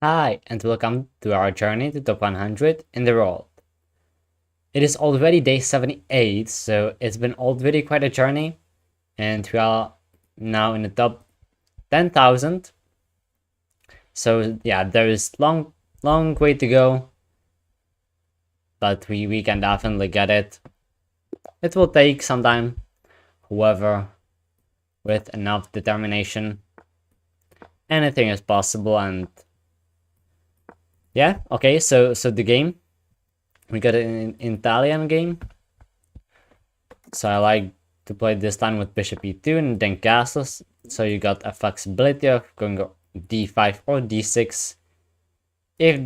Hi, and welcome to our journey to top 100 in the world. It is already day 78, so it's been already quite a journey, and we are now in the top 10,000. So yeah, there is long way to go, but we can definitely get it. It will take some time, however, with enough determination, anything is possible. And yeah, okay, so the game, we got an Italian game. So I like to play this time with bishop e2 and then castles. So you got a flexibility of going d5 or d6. If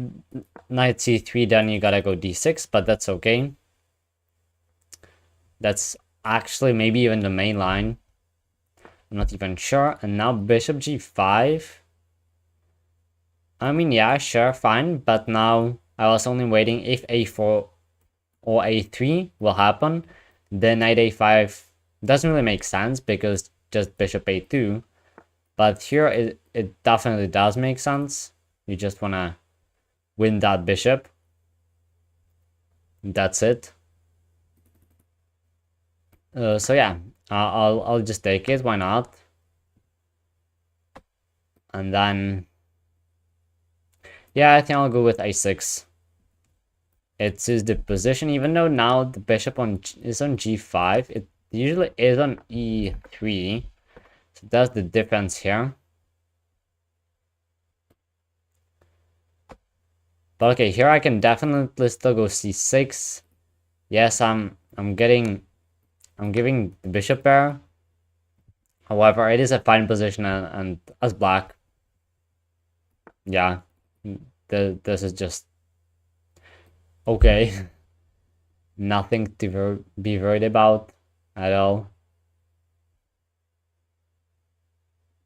knight c3, then you gotta go d6, but that's okay. That's actually maybe even the main line. I'm not even sure. And now bishop g5. I mean, yeah, sure, fine. But now I was only waiting if a4 or a3 will happen. Then knight a5 doesn't really make sense because just bishop a2. But here it definitely does make sense. You just want to win that bishop. That's it. So yeah, I'll just take it. Why not? And then yeah, I think I'll go with a6. It suits the position, even though now the bishop is on g5. It usually is on e3. So that's the difference here. But okay, here I can definitely still go c6. Yes, I'm giving the bishop pair. However, it is a fine position, and as black, yeah, this is just okay. Nothing to be worried about at all.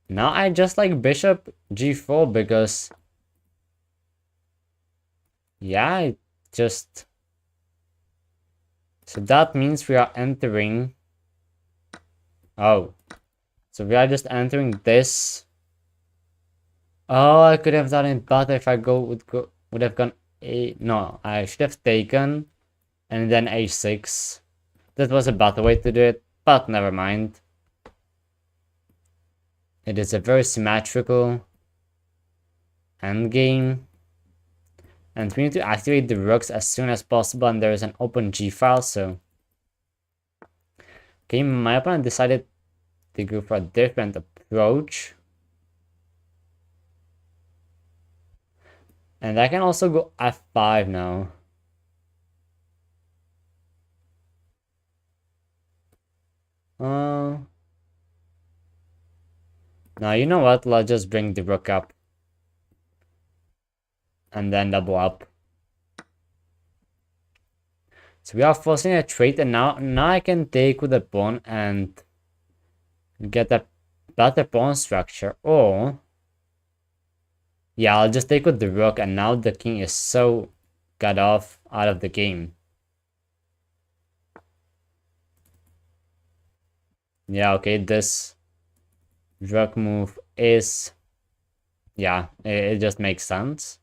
Now I just like bishop g4 because yeah, it just so that means we are entering. Oh, so we are just entering this. Oh, I could have done it better if I would have gone a no, I should have taken and then a6. That was a better way to do it, but never mind. It is a very symmetrical endgame. And we need to activate the rooks as soon as possible, and there is an open G file, so okay, my opponent decided to go for a different approach. And I can also go f5 now. Now you know what? Let's just bring the rook up. And then double up. So we are forcing a trade, and now I can take with a pawn and get a better pawn structure. Or yeah, I'll just take with the rook, and now the king is so cut off out of the game. Yeah, okay, this rook move is, yeah, it just makes sense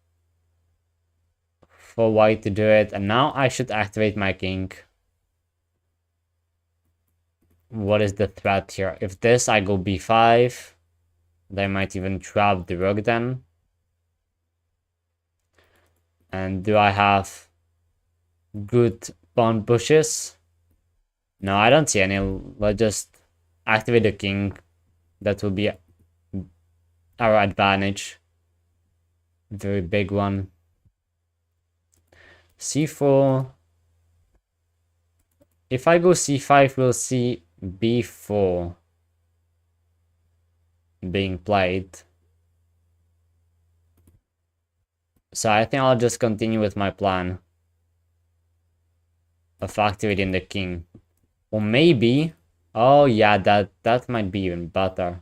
for white to do it. And now I should activate my king. What is the threat here? If this, I go b5. They might even trap the rook then. And do I have good pawn pushes? No, I don't see any. Let's just activate the king. That will be our advantage. Very big one. c4. If I go c5, we'll see b4 being played. So I think I'll just continue with my plan of activating the king. Or maybe, oh yeah, that might be even better.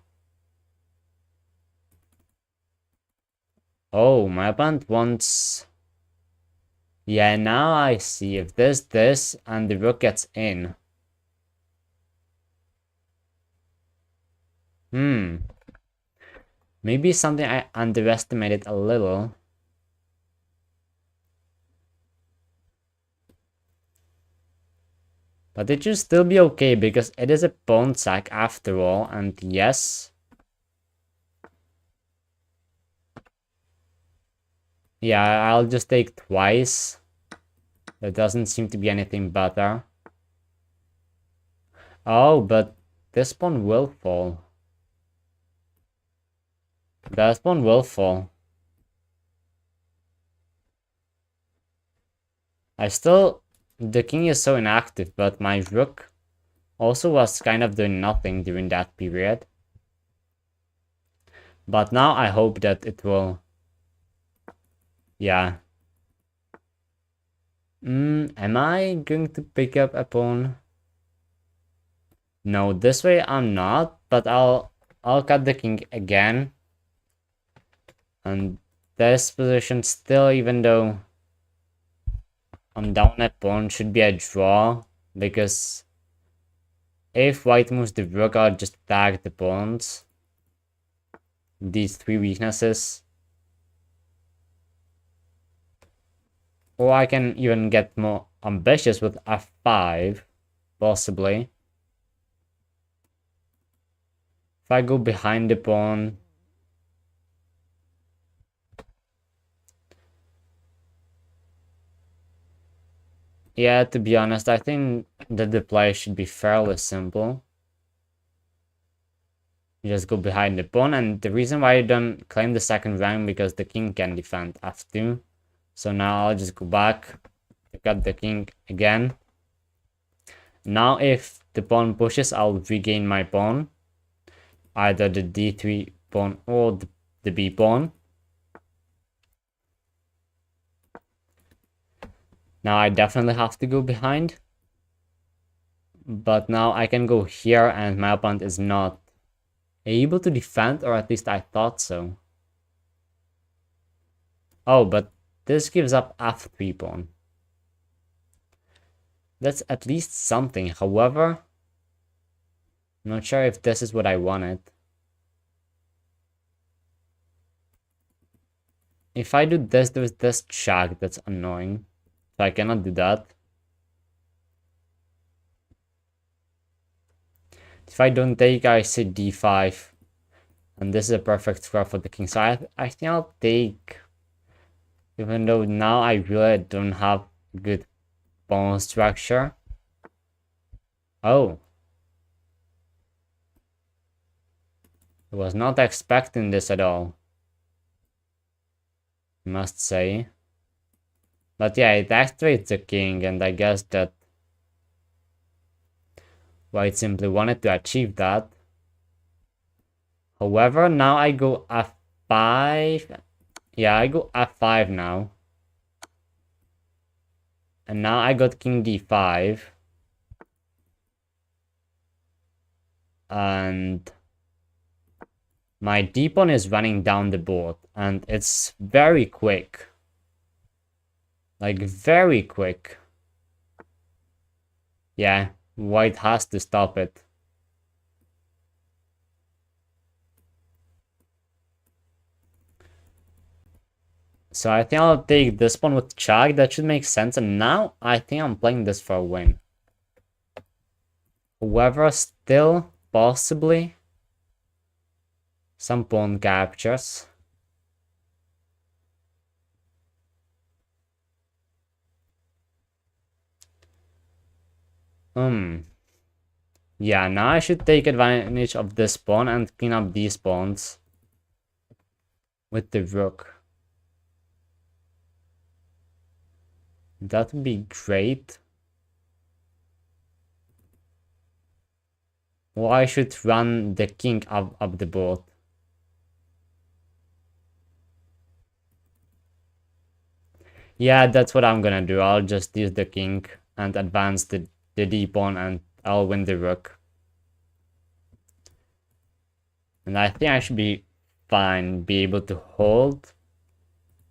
Oh, my opponent wants, yeah, now I see. If this, and the rook gets in. Maybe something I underestimated a little. But it should still be okay because it is a pawn sack after all, and yes. Yeah, I'll just take twice. There doesn't seem to be anything better. Oh, but this pawn will fall. That pawn will fall. The king is so inactive, but my rook also was kind of doing nothing during that period. But now I hope that it will... Yeah. Am I going to pick up a pawn? No, this way I'm not, but I'll cut the king again. And this position still, even though I'm down a pawn, should be a draw, because if white moves the rook, I'll just attack the pawns. These three weaknesses. Or I can even get more ambitious with f5, possibly. If I go behind the pawn. Yeah, to be honest, I think that the play should be fairly simple. You just go behind the pawn, and the reason why I don't claim the second rank because the king can defend f2. So now I'll just go back, pick up the king again. Now if the pawn pushes, I'll regain my pawn. Either the d3 pawn or the b pawn. Now I definitely have to go behind. But now I can go here and my opponent is not able to defend, or at least I thought so. Oh, but this gives up f3 pawn. That's at least something. However, I'm not sure if this is what I wanted. If I do this, there's this check that's annoying. So I cannot do that. If I don't take, I sit d5. And this is a perfect square for the king. So I think I'll take. Even though now I really don't have good pawn structure. Oh. I was not expecting this at all, I must say. But yeah, it activates the king, and I guess that white simply wanted to achieve that. However, now I go f5. Yeah, I go f5 now. And now I got king d5. And my d pawn is running down the board, and it's very quick. Like, very quick. Yeah, white has to stop it. So I think I'll take this pawn with check. That should make sense. And now I think I'm playing this for a win. However, still possibly some pawn captures. Yeah, now I should take advantage of this pawn and clean up these pawns with the rook. That would be great. Or I should run the king up the board. Yeah, that's what I'm gonna do. I'll just use the king and advance the d pawn, and I'll win the rook. And I think I should be fine, be able to hold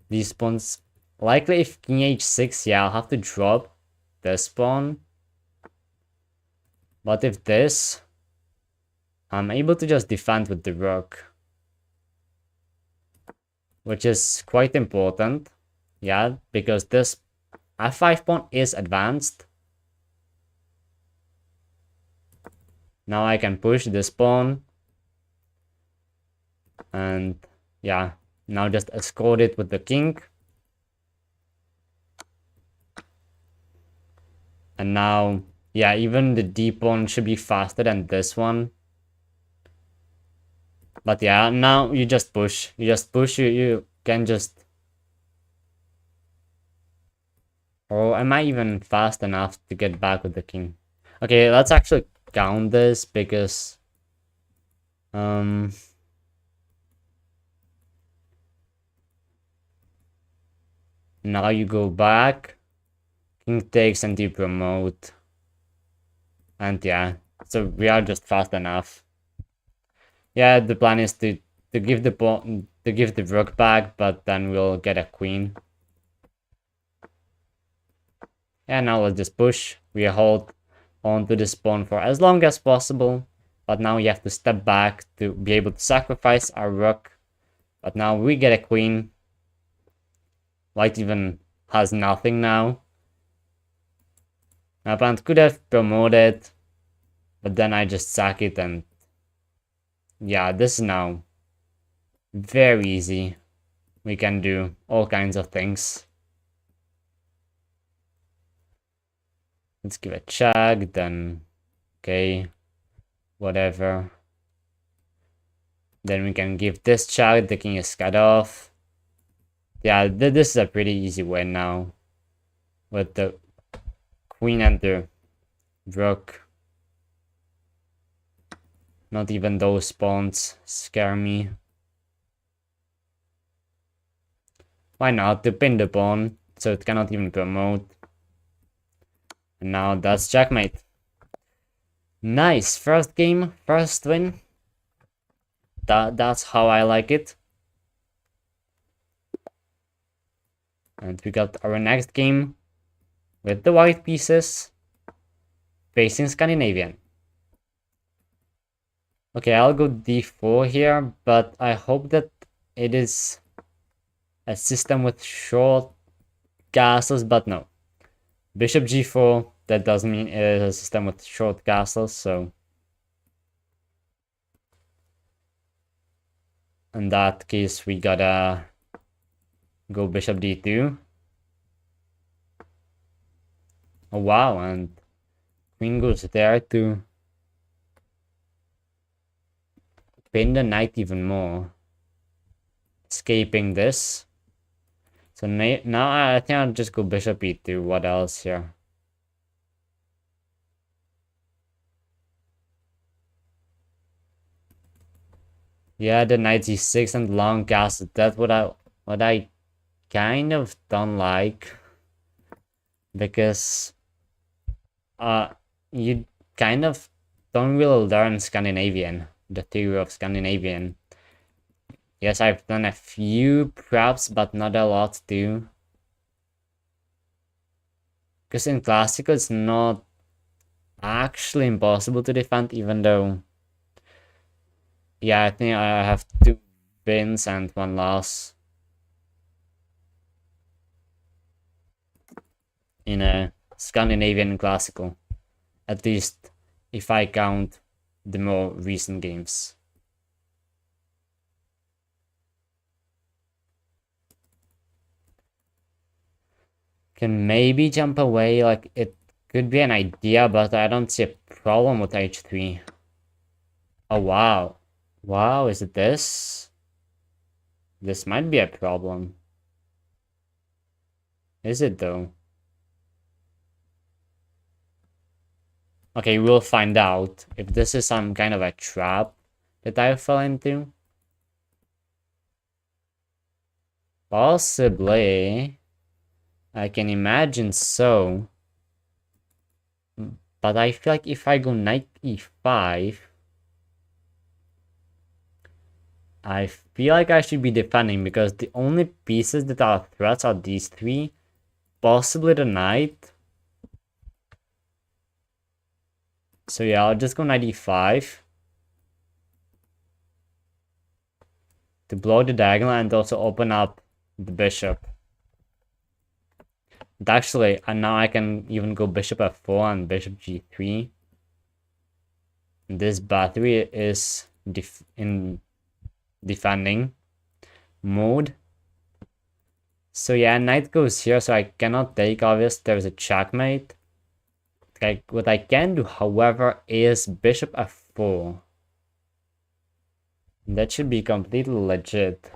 these pawns. Likely if king h6, yeah, I'll have to drop this pawn. But if this, I'm able to just defend with the rook, which is quite important. Yeah, because this f5 pawn is advanced. Now I can push this pawn. And yeah, now just escort it with the king. And now, yeah, even the d pawn should be faster than this one. But yeah, now you just push. You just push, you can just... Oh, am I even fast enough to get back with the king? Okay, let's actually count this because... Now you go back. King takes and you promote. And yeah, so we are just fast enough. Yeah, the plan is to give the pawn, to give the rook back, but then we'll get a queen. Yeah, now let's just push. We hold onto this pawn for as long as possible, but now you have to step back to be able to sacrifice our rook. But now we get a queen. White even has nothing now. My opponent could have promoted, but then I just sack it, and yeah, this is now very easy. We can do all kinds of things. Let's give a check, then okay, whatever. Then we can give this check, the king is cut off. Yeah, this is a pretty easy win now. With the queen and the rook. Not even those pawns scare me. Why not? To pin the pawn, so it cannot even promote. And now that's checkmate. Nice, first game, first win. That's how I like it. And we got our next game with the white pieces facing Scandinavian. Okay, I'll go d4 here, but I hope that it is a system with short castles, but no. Bishop g4, that doesn't mean it is a system with short castles, so... In that case, we gotta go bishop d2. Oh wow, and queen goes there to pin the knight even more. Escaping this. So now I think I'll just go bishop e2. What else here? Yeah, the knight e6 and long castle. That's what I kind of don't like. Because you kind of don't really learn Scandinavian, the theory of Scandinavian. Yes, I've done a few preps, but not a lot too. Because in Classical, it's not actually impossible to defend, even though... Yeah, I think I have 2 wins and 1 loss. In a Scandinavian Classical. At least if I count the more recent games. Can maybe jump away, like it could be an idea, but I don't see a problem with h3. Oh wow. Wow, is it this? This might be a problem. Is it though? Okay, we'll find out if this is some kind of a trap that I fell into. Possibly. I can imagine so. But I feel like if I go knight e5, I feel like I should be defending because the only pieces that are threats are these 3. Possibly the knight. So yeah, I'll just go knight e5. To blow the diagonal and also open up the bishop. And actually, and now I can even go bishop f4 and bishop g3. This battery is in defending mode. So yeah, knight goes here, so I cannot take, obvious. There's a checkmate. Okay, what I can do, however, is bishop f4. That should be completely legit.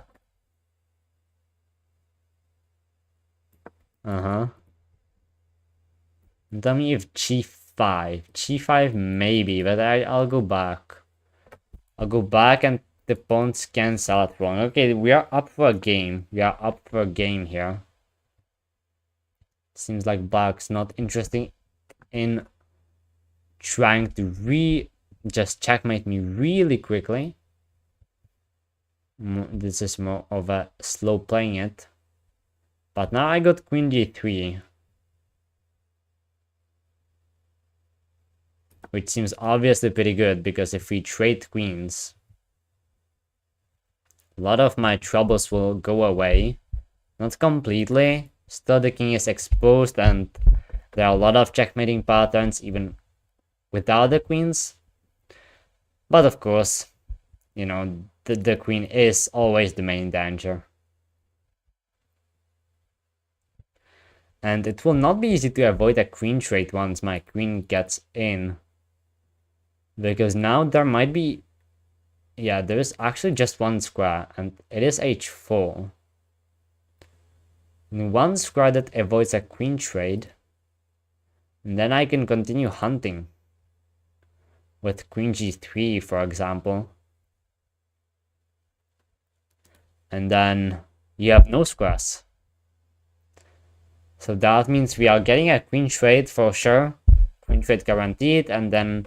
Tell me if g5. g5 maybe, but I'll go back. I'll go back and the pawns cancel it wrong. Okay, we are up for a game. We are up for a game here. Seems like black's not interested in trying to just checkmate me really quickly. This is more of a slow playing it. But now I got queen g3. Which seems obviously pretty good, because if we trade queens, a lot of my troubles will go away. Not completely. Still the king is exposed, and there are a lot of checkmating patterns even without the queens. But of course, you know, the queen is always the main danger. And it will not be easy to avoid a queen trade once my queen gets in. Because now there might be... Yeah, there is actually just one square, and it is h4. And one square that avoids a queen trade. And then I can continue hunting. With queen g3, for example. And then you have no squares. So that means we are getting a queen trade for sure. Queen trade guaranteed, and then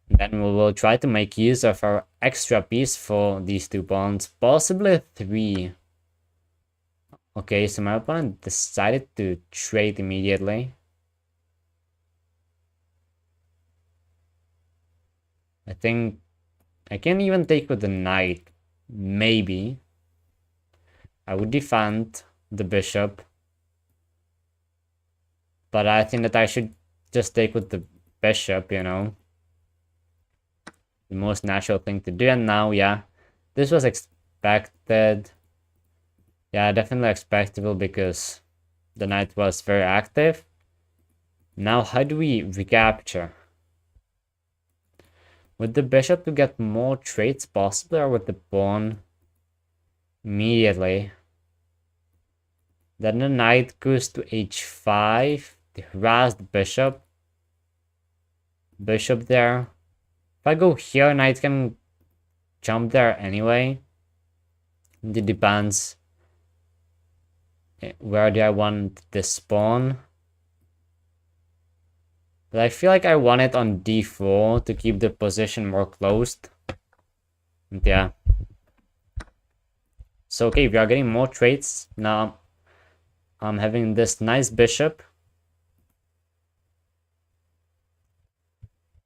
we will try to make use of our extra piece for these 2 pawns. Possibly 3. Okay, so my opponent decided to trade immediately. I think I can even take with the knight. Maybe. I would defend the bishop. But I think that I should just take with the bishop, you know. The most natural thing to do. And now, yeah, this was expected. Yeah, definitely expectable, because the knight was very active. Now, how do we recapture? With the bishop to get more trades possibly, or with the pawn immediately? Then the knight goes to h5 to harass the bishop. Bishop there. If I go here, knight can jump there anyway. It depends. Where do I want this pawn? But I feel like I want it on d4 to keep the position more closed. And yeah. So okay, we are getting more trades. Now I'm having this nice bishop.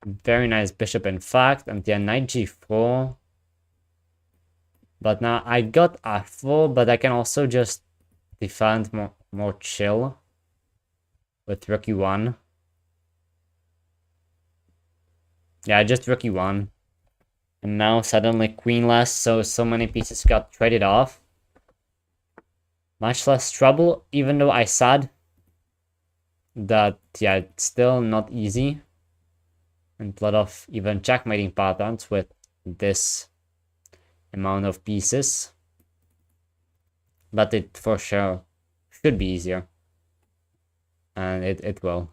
Very nice bishop, in fact. And yeah, knight g4. But now I got f4, but I can also just defend more chill with rook e1. Yeah, just rook e1. And now suddenly queenless, so many pieces got traded off. Much less trouble, even though I said that, yeah, it's still not easy. And a lot of even checkmating patterns with this amount of pieces. But it for sure should be easier. And it will.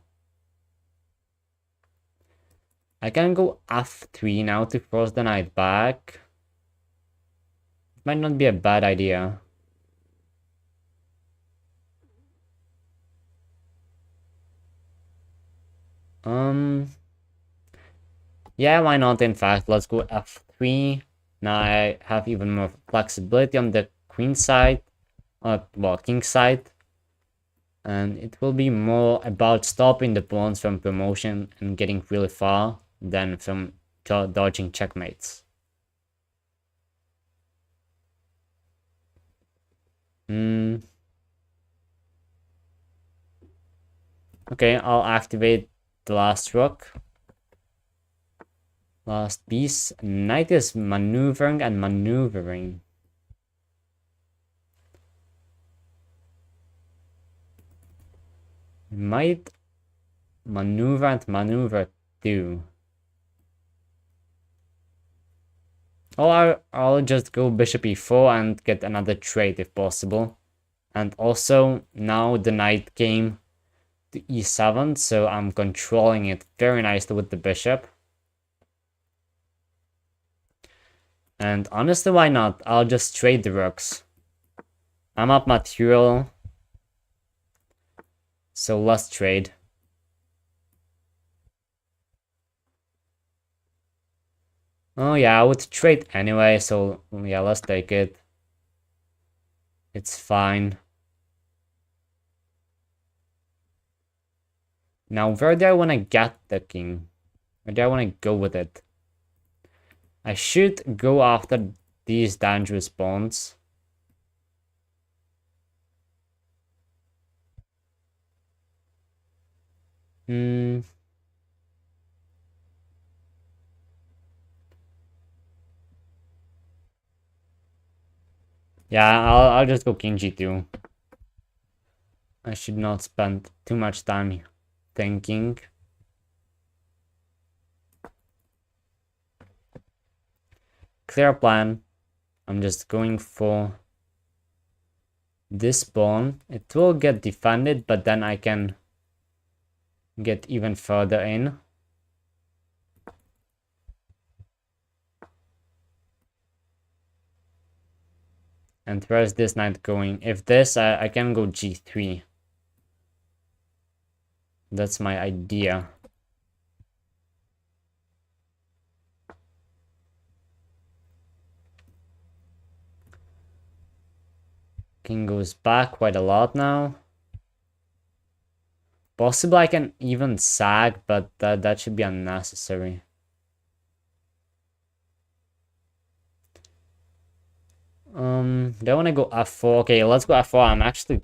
I can go f3 now to force the knight back. It might not be a bad idea. Yeah, why not? In fact, let's go f3. Now I have even more flexibility on the queen side, well, king side. And it will be more about stopping the pawns from promotion and getting really far than from dodging checkmates. Okay, I'll activate the last rook. Last piece. Knight is maneuvering and maneuvering. Might maneuver and maneuver too. Or I'll just go bishop e4 and get another trade if possible. And also, now the knight came to e7, so I'm controlling it very nicely with the bishop. And honestly, why not? I'll just trade the rooks. I'm up material, so let's trade. Oh yeah, I would trade anyway, so yeah, let's take it. It's fine. Now, where do I want to get the king? Where do I want to go with it? I should go after these dangerous pawns. Hmm. Yeah, I'll just go king g2. I should not spend too much time thinking. Clear plan. I'm just going for this pawn. It will get defended, but then I can get even further in. And where's this knight going? If this, I can go g3. That's my idea. King goes back quite a lot now. Possibly I can even sag, but that should be unnecessary. Do I want to go f4? Okay, let's go f4. I'm actually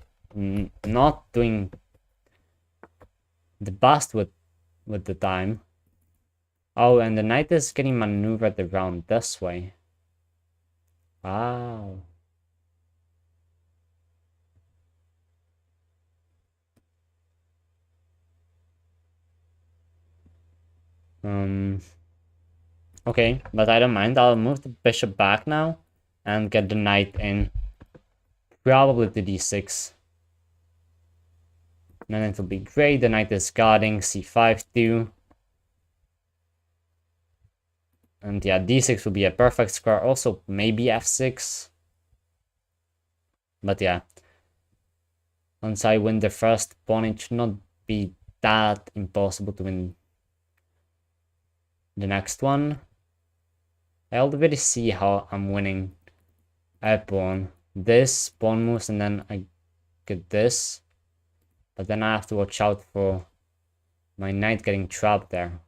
not doing the best with the time. Oh, and the knight is getting maneuvered around this way. Wow. Okay, but I don't mind. I'll move the bishop back now and get the knight in. Probably to d6. Then it will be great. The knight is guarding c5 too. And yeah, d6 will be a perfect square. Also, maybe f6. But yeah. Once I win the first pawn, it should not be that impossible to win the next one. I already see how I'm winning a pawn. This pawn moves and then I get this. But then I have to watch out for my knight getting trapped there.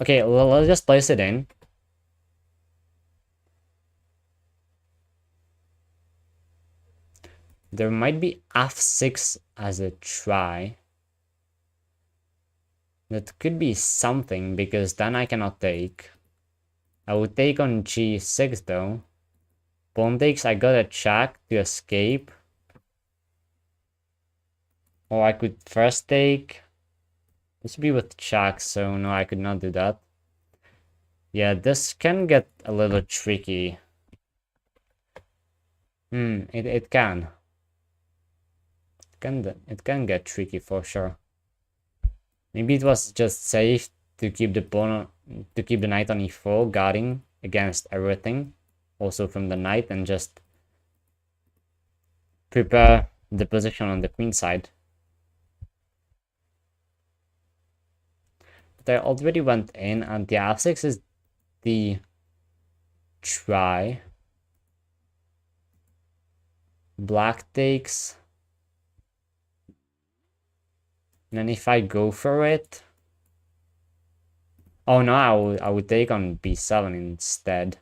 Okay, well, let's just place it in. There might be f6 as a try. That could be something, because then I cannot take. I would take on g6 though. Pawn takes, I got a check to escape. Or I could first take. This would be with check, so no, I could not do that. Yeah, this can get a little tricky. It can. It can get tricky for sure. Maybe it was just safe to keep the pawn, to keep the knight on e4, guarding against everything, also from the knight, and just prepare the position on the queen side. But I already went in, and the f6 is the try. Black takes. And then if I go for it... Oh no, I would take on b7 instead.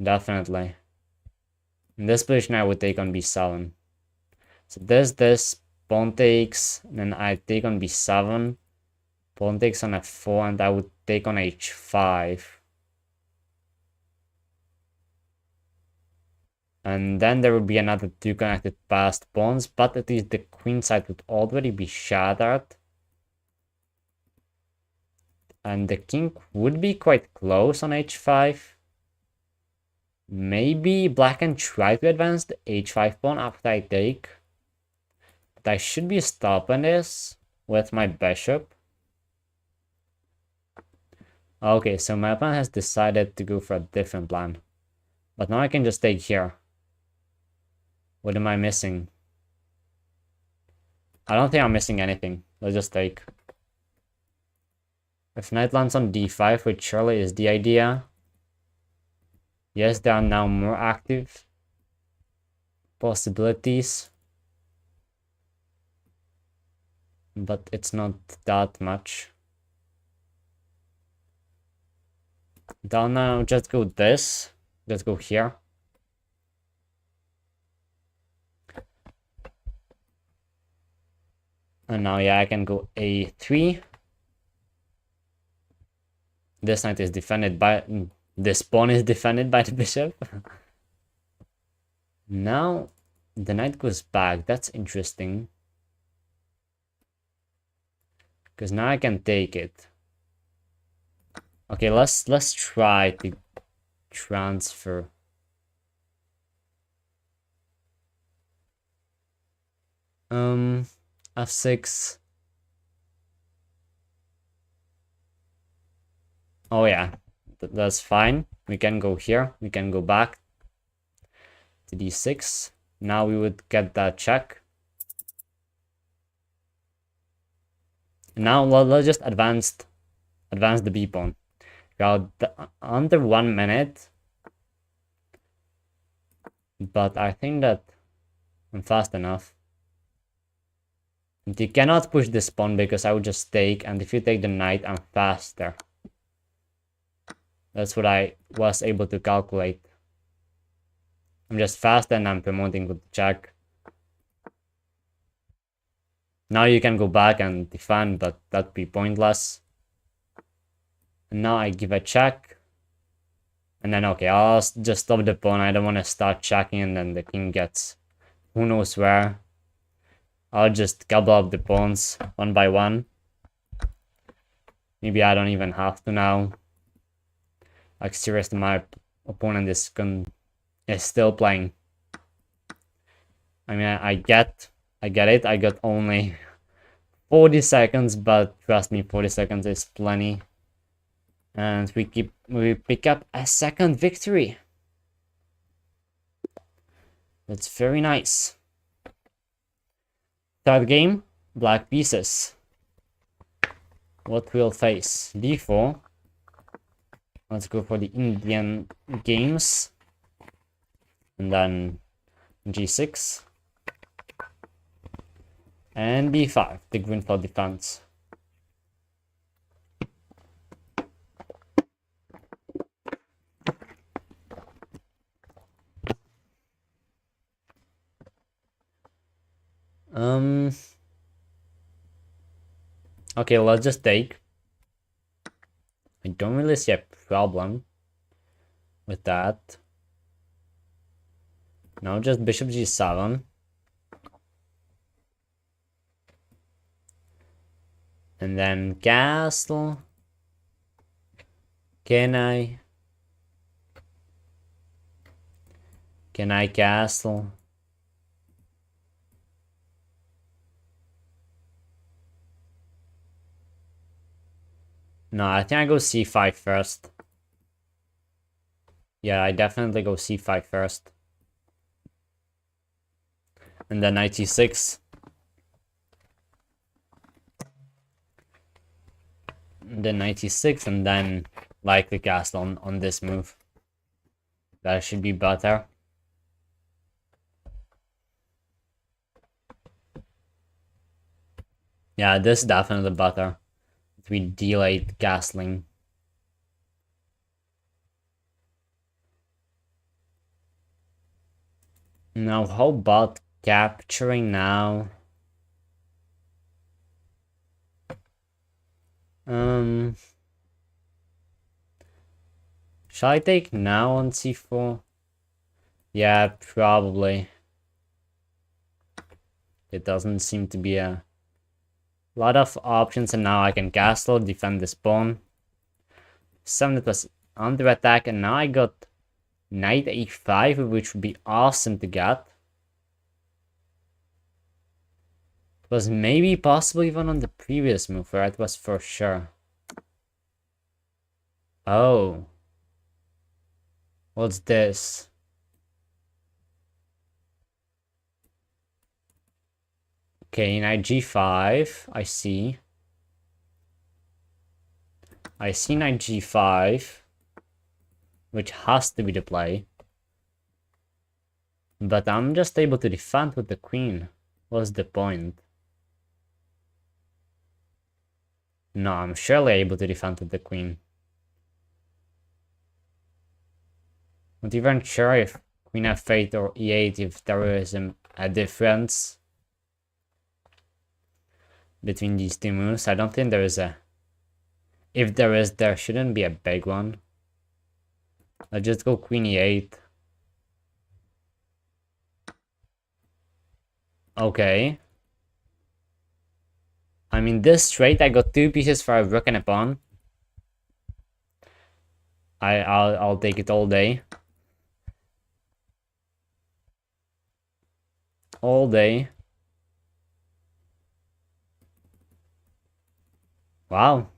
Definitely. In this position, I would take on b7. So this pawn takes, and then I take on b7. Pawn takes on f4 and I would take on h5. And then there would be another two connected passed pawns, but at least the queen side would already be shattered. And the king would be quite close on h5. Maybe black can try to advance the h5 pawn after I take. But I should be stopping this with my bishop. Okay, so my opponent has decided to go for a different plan. But now I can just take here. What am I missing? I don't think I'm missing anything. Let's just take. If knight lands on d5, which surely is the idea. Yes, there are now more active possibilities. But it's not that much. Down now, just go this. Let's go here. And now, yeah, I can go a3. This knight is defended by... This pawn is defended by the bishop. Now, the knight goes back. That's interesting. Because now I can take it. Okay, let's try to transfer. f6. Oh yeah, that's fine. We can go here. We can go back to d6. Now we would get that check. Now let's just advance the b pawn. Under 1 minute. But I think that I'm fast enough. And you cannot push this pawn because I would just take, and if you take the knight, I'm faster. That's what I was able to calculate. I'm just faster and I'm promoting with the check. Now you can go back and defend, but that'd be pointless. And now I give a check. And then, okay, I'll just stop the pawn. I don't want to start checking and then the king gets who knows where. I'll just gobble up the pawns one by one. Maybe I don't even have to now. Like seriously, my opponent is still playing. I mean, I get it. I got only 40 seconds, but trust me, 40 seconds is plenty. And we pick up a second victory. That's very nice. Third game, black pieces. What we'll face? d4. Let's go for the Indian games. And then g6. And d5, the green for defense. Okay, let's just take. I don't really see a problem with that. Now just bishop g7. And then castle. Can I castle? No, I think I go c5 first. Yeah, I definitely go c5 first. And then knight e6. Then knight e6 and then likely castle on this move. That should be better. Yeah, this is definitely better. We delayed castling. Now, how about capturing now? Shall I take now on c4? Yeah, probably. It doesn't seem to be a lot of options, and now I can castle, defend this pawn. 7 was under attack, and now I got knight a5, which would be awesome to get. It was maybe possible even on the previous move where it was for sure. Oh. What's this? Okay, knight g5, I see. I see knight g5, which has to be the play. But I'm just able to defend with the queen. What's the point? No, I'm surely able to defend with the queen. Not even sure if queen f8 or e8, if there is a difference between these two moves. I don't think there is a... If there is, there shouldn't be a big one. Let's just go queen e8. Okay. I mean, this straight, I got 2 pieces for a rook and a pawn. I'll take it all day. All day. Wow.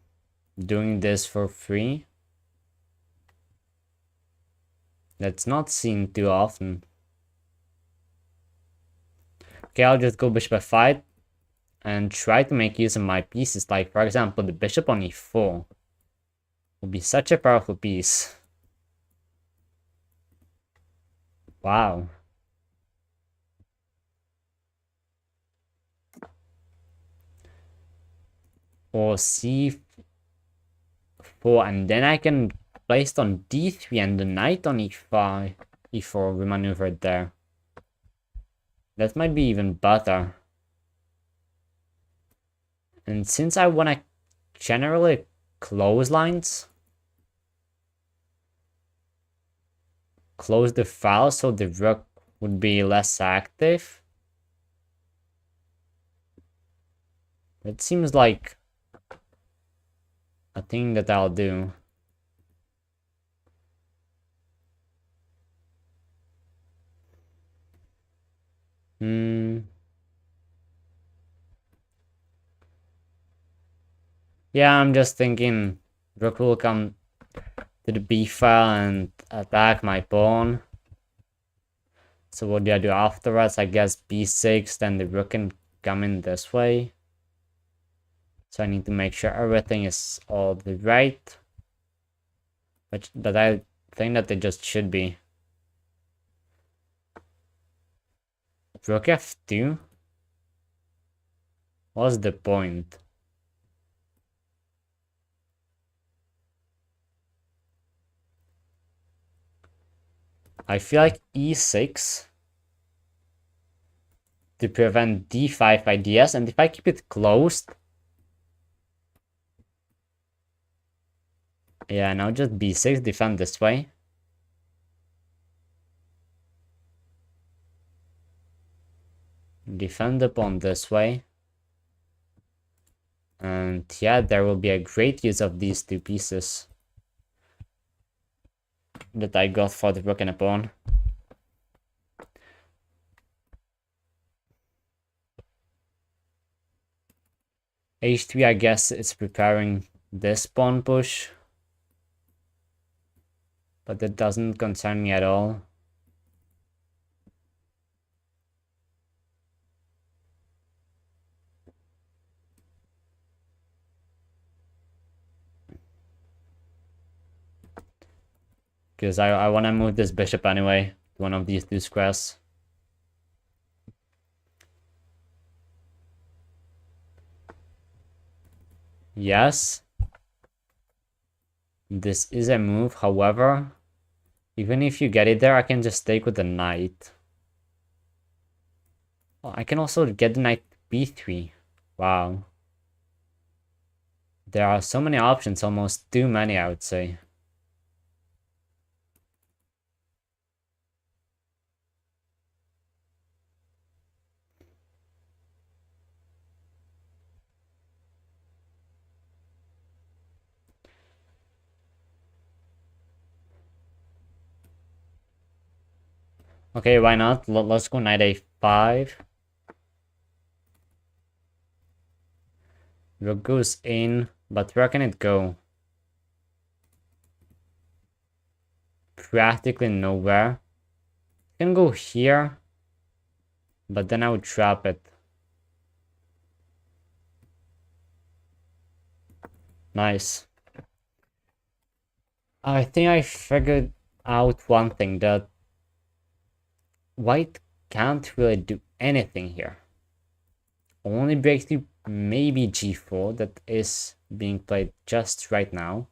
Doing this for free. That's not seen too often. Okay, I'll just go bishop f5 and try to make use of my pieces. Like, for example, the bishop on e4 will be such a powerful piece. Wow. Or c4, and then I can place it on d3 and the knight on e4 we maneuvered there. That might be even better. And since I want to generally close lines, close the file so the rook would be less active, it seems like a thing that I'll do. Yeah, I'm just thinking rook will come to the b file and attack my pawn. So what do I do afterwards? I guess b6, then the rook can come in this way. So I need to make sure everything is all the right. But I think that it just should be. Rook f2? What's the point? I feel like e6 to prevent d5 ideas, and if I keep it closed, yeah, now just b6, defend this way. Defend the pawn this way. And yeah, there will be a great use of these 2 pieces that I got for the rook and a pawn. h3, I guess it's preparing this pawn push, but that doesn't concern me at all. Because I want to move this bishop anyway to one of these 2 squares. Yes. This is a move, however, even if you get it there, I can just take with the knight. Well, I can also get the knight b3. Wow. There are so many options, almost too many, I would say. Okay, why not? Let's go knight a5. Rook goes in, but where can it go? Practically nowhere. It can go here, but then I would trap it. Nice. I think I figured out one thing, that white can't really do anything here. Only breakthrough maybe g4 that is being played just right now,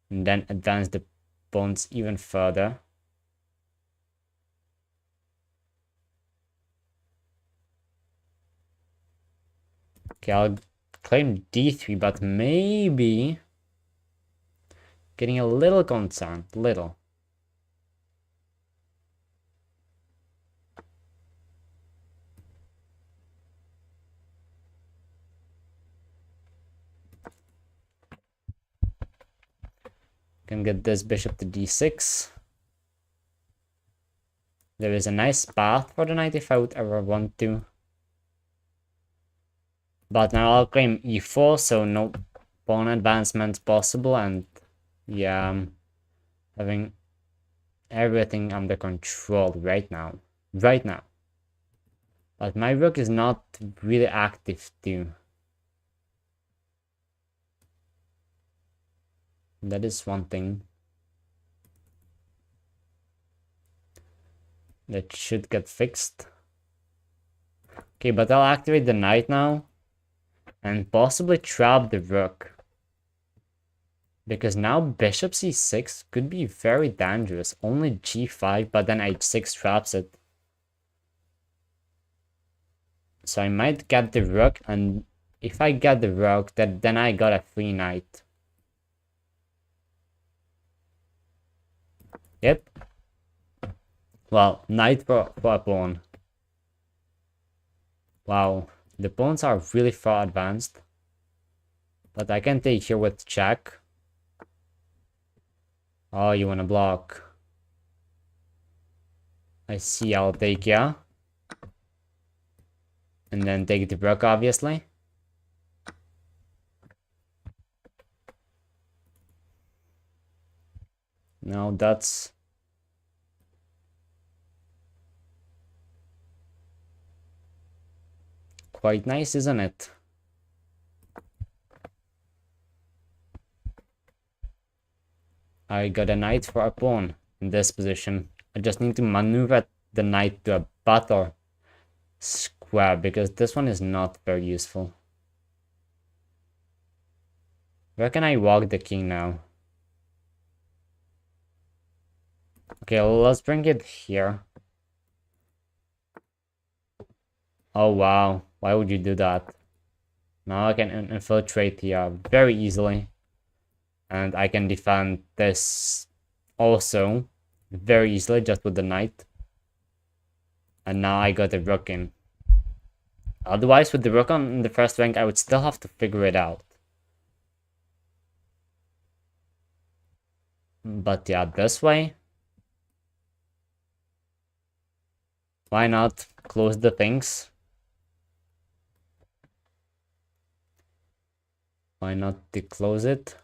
and then advance the pawns even further. Okay, I'll claim d3, but maybe getting a little concerned, little. Can get this bishop to d6. There is a nice path for the knight if I would ever want to. But now I'll claim e4, so no pawn advancement possible, and yeah, I'm having everything under control right now. Right now. But my rook is not really active too. That is one thing that should get fixed. Okay, but I'll activate the knight now and possibly trap the rook. Because now bishop c6 could be very dangerous. Only g5, but then h6 traps it. So I might get the rook, and if I get the rook, then I got a free knight. Yep. Well, knight for a pawn. Wow, the pawns are really far advanced. But I can take here with check. Oh, you wanna block? I see, I'll take, yeah. And then take the rook, obviously. No, that's... quite nice, isn't it? I got a knight for a pawn in this position. I just need to maneuver the knight to a better square, because this one is not very useful. Where can I walk the king now? Okay, let's bring it here. Oh wow, why would you do that? Now I can infiltrate here very easily. And I can defend this also very easily just with the knight. And now I got the rook in. Otherwise, with the rook on the first rank, I would still have to figure it out. But yeah, this way. Why not close the things? Why not close it?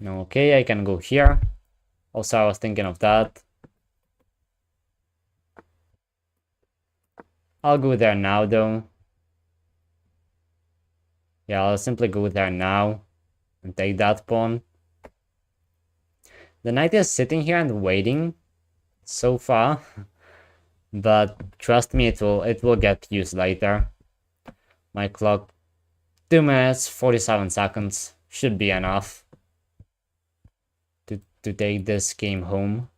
Okay, I can go here. Also, I was thinking of that. I'll go there now, though. Yeah, I'll simply go there now and take that pawn. The knight is sitting here and waiting so far, but trust me, it will get used later. My clock, 2 minutes 47 seconds should be enough to take this game home.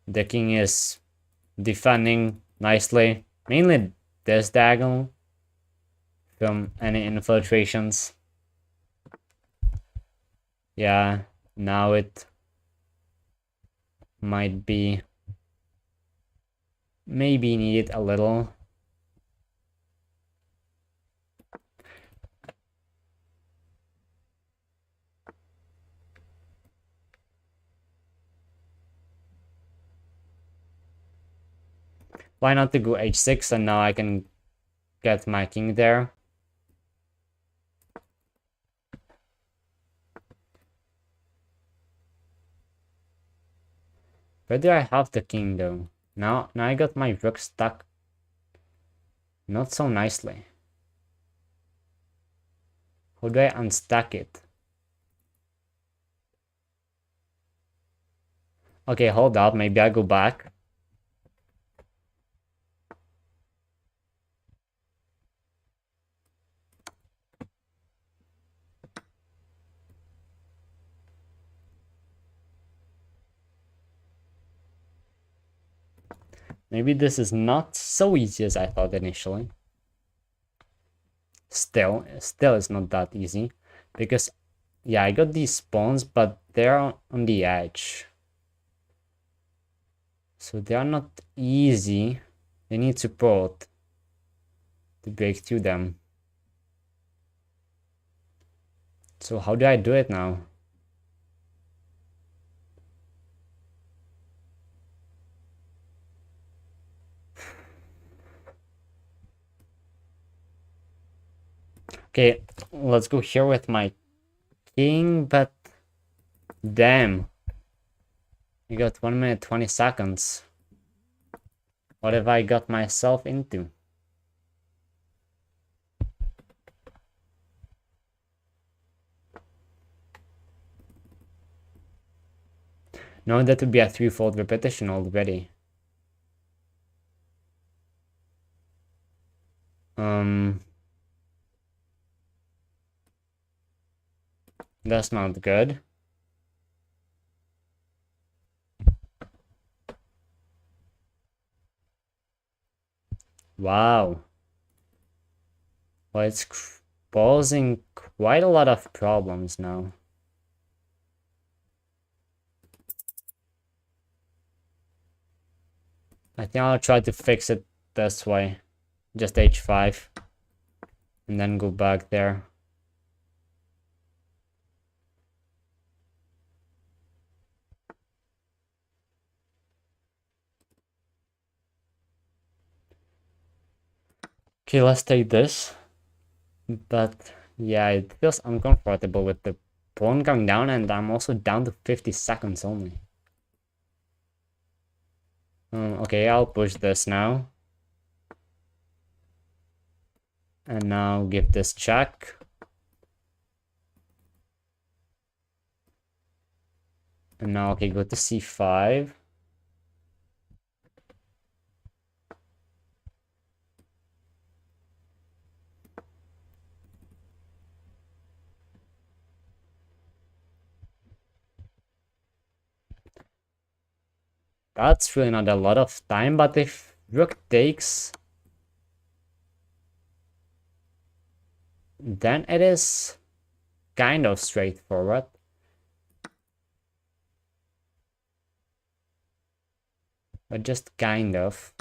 The king is defending nicely. Mainly this diagonal from any infiltrations. Yeah, now it might be maybe needed a little. Why not to go h6 and now I can get my king there. Where do I have the king though? Now I got my rook stuck. Not so nicely. How do I unstack it? Okay, hold up. Maybe I go back. Maybe this is not so easy as I thought initially. Still it's not that easy. Because, yeah, I got these spawns, but they're on the edge. So they are not easy. They need support to break through them. So how do I do it now? Okay, let's go here with my king, but damn. You got 1 minute 20 seconds. What have I got myself into? No, that would be a threefold repetition already. That's not good. Wow. Well, it's causing quite a lot of problems now. I think I'll try to fix it this way. Just h5. And then go back there. Okay, let's take this. But yeah, it feels uncomfortable with the pawn going down, and I'm also down to 50 seconds only. Okay, I'll push this now. And now give this check. And now, okay, go to c5. That's really not a lot of time, but if rook takes, then it is kind of straightforward. But just kind of.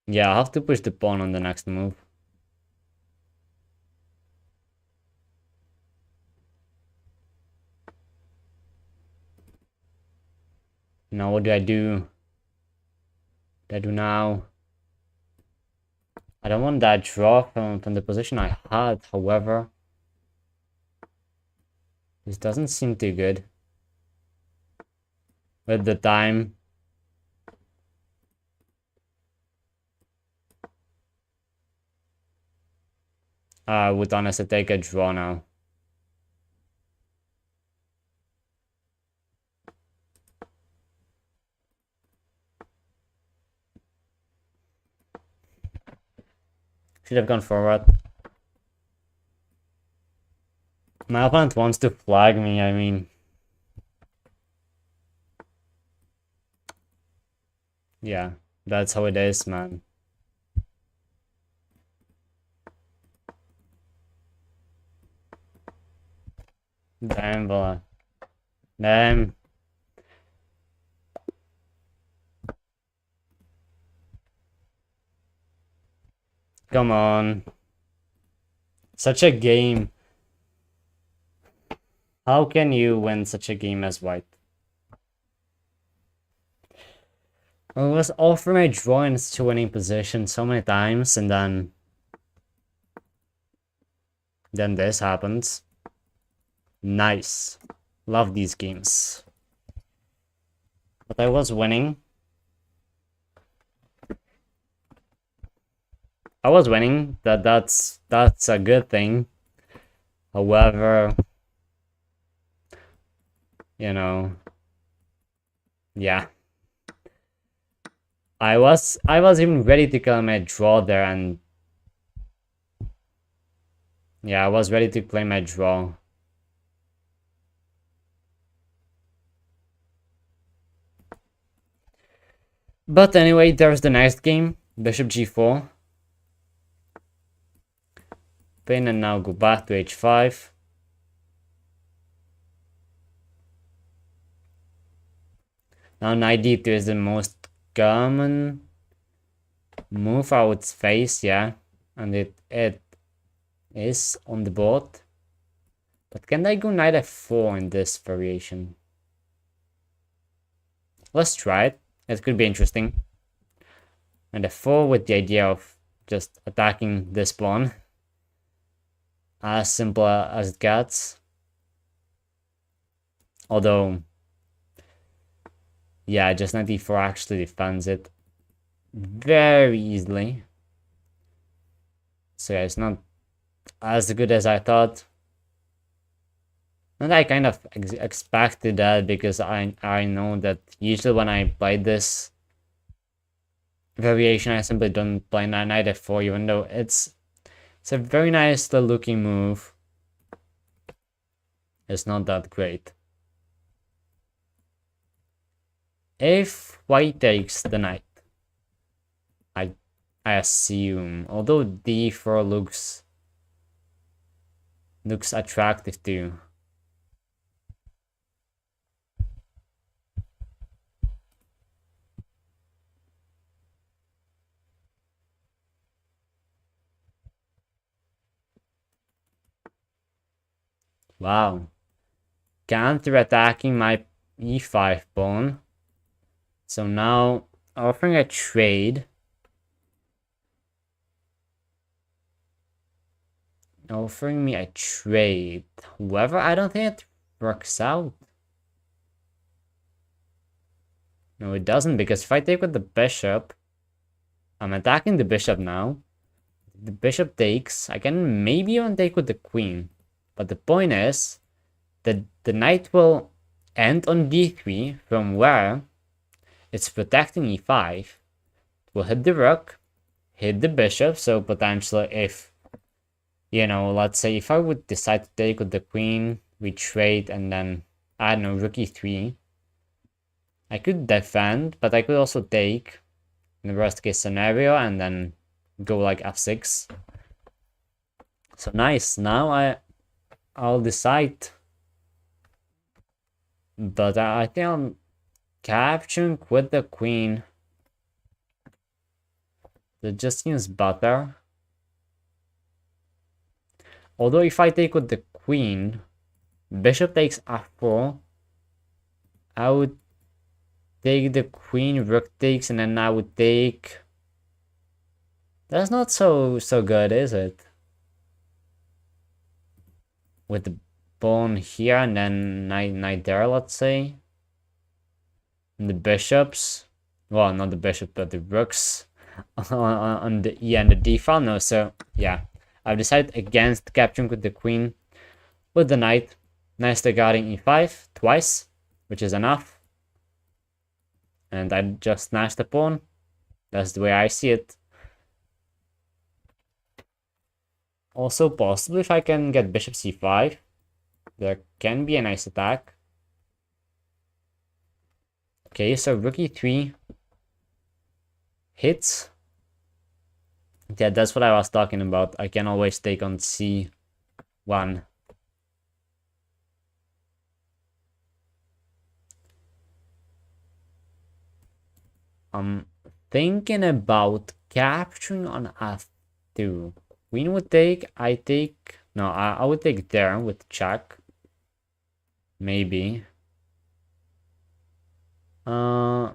Yeah, I'll have to push the pawn on the next move. Now what do I do? What do I do now? I don't want that draw from the position I had, however. This doesn't seem too good. With the time. I would honestly take a draw now. Should have gone forward. My opponent wants to flag me, I mean. Yeah, that's how it is, man. Damn, Villa. Damn. Come on. Such a game. How can you win such a game as white? I was offering a draw in such a winning position so many times, and then this happens. Nice. Love these games. But I was winning. That's a good thing. However, you know, yeah. I was even ready to kill my draw there, and yeah, I was ready to play my draw. But anyway, there's the next game, bishop g4. Pin and now go back to h5. Now knight d2 is the most common move I would face, yeah, and it is on the board. But can I go knight f4 in this variation? Let's try it. It could be interesting. And f4 with the idea of just attacking this pawn. As simple as it gets. Although, yeah, just knight d4 actually defends it very easily. So yeah, it's not as good as I thought. And I kind of expected that because I know that usually when I play this variation, I simply don't play knight f4, even though it's a very nice looking move. It's not that great. If white takes the knight, I assume, although d4 looks attractive too. Wow. Counter-attacking my e5 pawn. So now offering a trade. Offering me a trade. However, I don't think it works out. No, it doesn't, because if I take with the bishop, I'm attacking the bishop now. The bishop takes. I can maybe even take with the queen. But the point is that the knight will end on d3 from where it's protecting e5. It will hit the rook, hit the bishop, so potentially if, you know, let's say if I would decide to take with the queen, we trade, and then, I don't know, rook e3. I could defend, but I could also take in the worst case scenario and then go like f6. So nice, now I'll decide. But I think I'm capturing with the queen. That just seems better. Although if I take with the queen, bishop takes f4, I would take the queen, rook takes, and then I would take... That's not so good, is it? With the pawn here and then knight there, let's say. And the bishops, well, not the bishop, but the rooks on the E and the D file. No, so yeah, I've decided against capturing with the queen with the knight. Nicely guarding e5 twice, which is enough. And I just snatched the pawn. That's the way I see it. Also, possibly if I can get bishop c5, there can be a nice attack. Okay, so rook e3 hits. Yeah, that's what I was talking about. I can always take on c1. I'm thinking about capturing on f2. Queen would take, I take, no, I would take there with check. Maybe. No.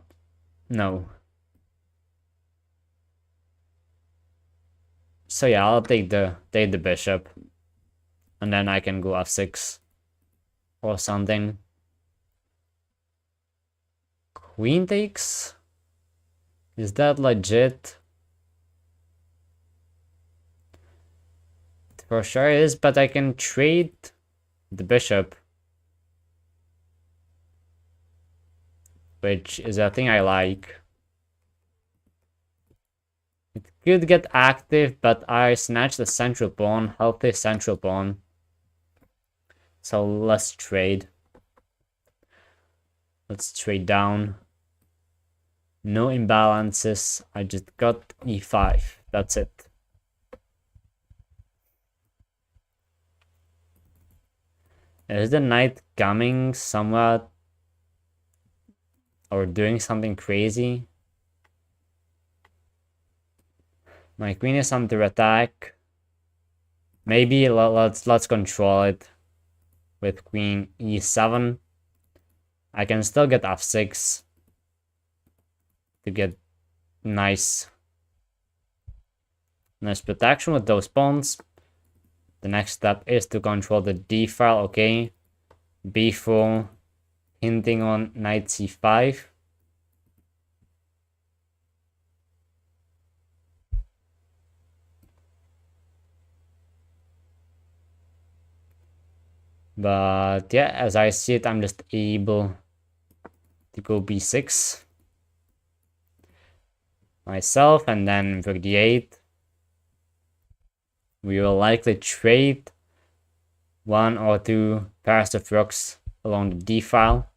So yeah, I'll take the bishop. And then I can go f6 or something. Queen takes? Is that legit? For sure it is, but I can trade the bishop. Which is a thing I like. It could get active, but I snatched the central pawn, healthy central pawn. So let's trade. Let's trade down. No imbalances. I just got e5. That's it. Is the knight coming somewhat or doing something crazy? My queen is under attack. Maybe let's control it with queen e7. I can still get f6 to get nice protection with those pawns. The next step is to control the d file. Okay, b4, hinting on knight c5. But yeah, as I see it, I'm just able to go b6 myself, and then rook d8. We will likely trade one or two pairs of rooks along the d file.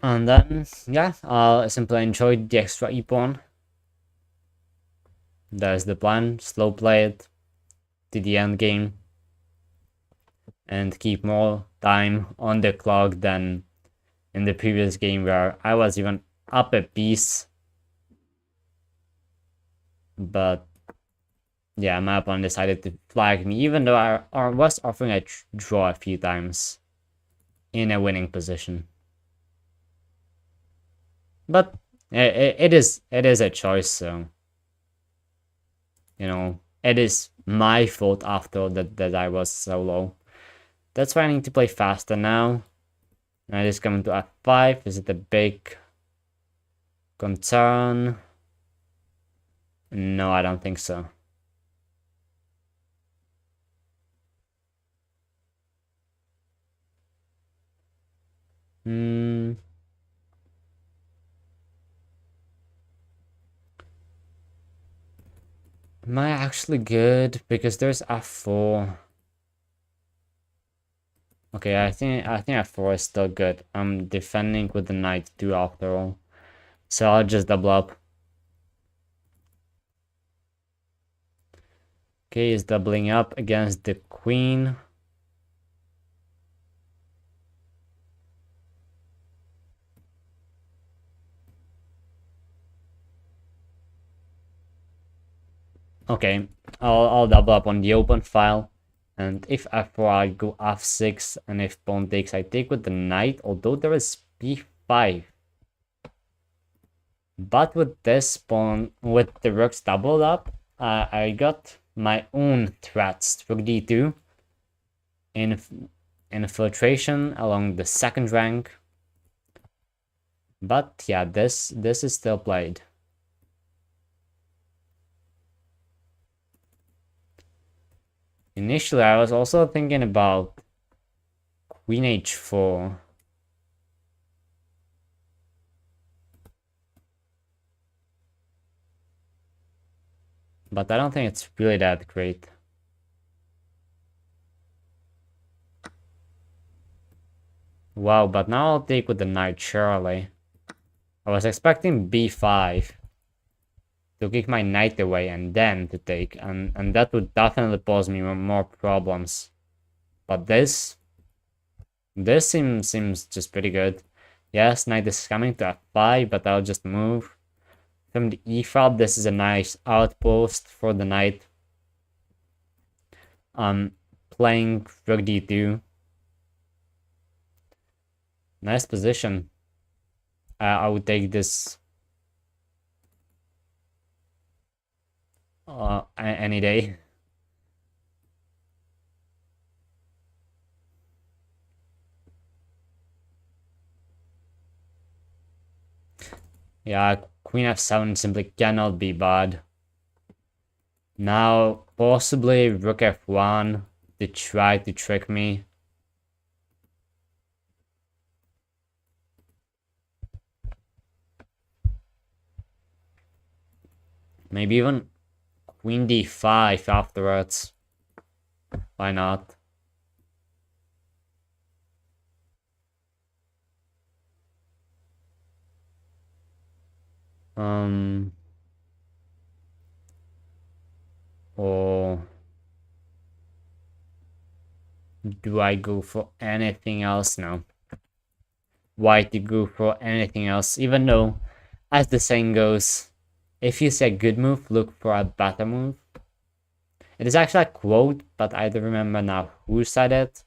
And then, yeah, I'll simply enjoy the extra e-pawn. That's the plan. Slow play it to the end game. And keep more time on the clock than in the previous game where I was even up a piece. But yeah, my opponent decided to flag me, even though I was offering a draw a few times in a winning position. But it is a choice, so you know, it is my fault after that I was so low. That's why I need to play faster now. Knight is coming to f5. Is it a big concern? No, I don't think so. Am I actually good? Because there's f4. Okay, I think f4 is still good. I'm defending with the knight too after all. So I'll just double up. Okay, he's doubling up against the queen. Okay, I'll double up on the open file. And if f4, I go f6, and if pawn takes, I take with the knight, although there is b5. But with this pawn, with the rooks doubled up, I got my own threats. Rook d2, infiltration along the second rank. But yeah, this is still played. Initially, I was also thinking about queen h4. but I don't think it's really that great. Wow, but now I'll take with the knight, surely. I was expecting b5 to kick my knight away and then to take, and that would definitely pose me more problems. But this seems just pretty good. Yes, knight is coming to f5, but I'll just move. From the e file, this is a nice outpost for the knight. Playing rook d2. Nice position. I would take this any day. Yeah, queen f7 simply cannot be bad. Now, possibly rook f1 to try to trick me. Maybe even queen d5 afterwards. Why not? Or do I go for anything else? No. Why to go for anything else? Even though, as the saying goes, if you see a good move, look for a better move. It is actually a quote, but I don't remember now who said it.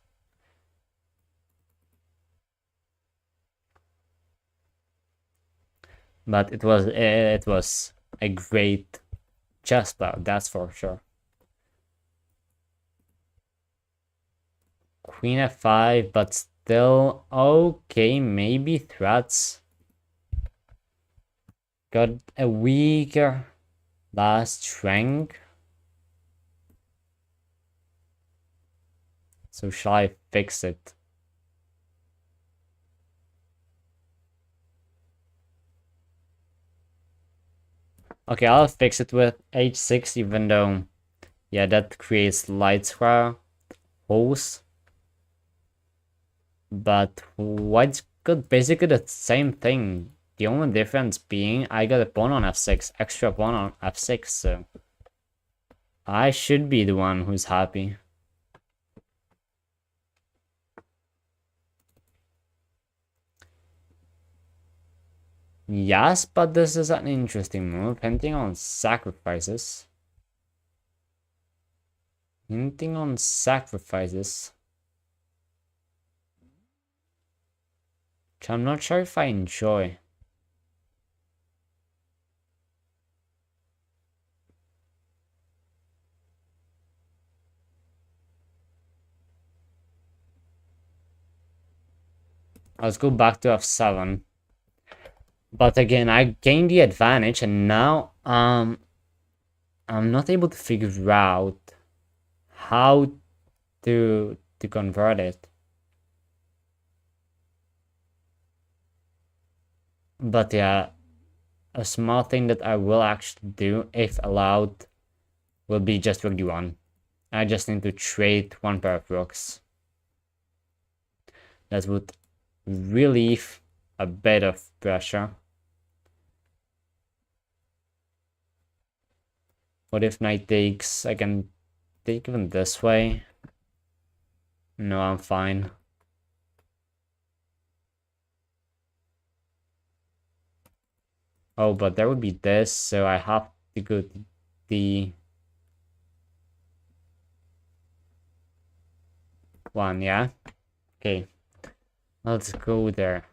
But it was a great chess player, that's for sure. Queen f5, but still okay, maybe threats. Got a weaker last rank. So shall I fix it? Okay, I'll fix it with h6, even though, yeah, that creates light square holes. But white's got basically the same thing. The only difference being I got a pawn on f6, extra pawn on f6, so I should be the one who's happy. Yes, but this is an interesting move, hinting on sacrifices. Hinting on sacrifices. Which I'm not sure if I enjoy. Let's go back to f7. But again, I gained the advantage, and now I'm not able to figure out how to convert it. But yeah, a small thing that I will actually do, if allowed, will be just rook d1. I just need to trade one pair of rooks. That would relieve a bit of pressure. What if knight takes? I can take even this way. No, I'm fine. Oh, but there would be this, so I have to go to the one, yeah? Okay, let's go there.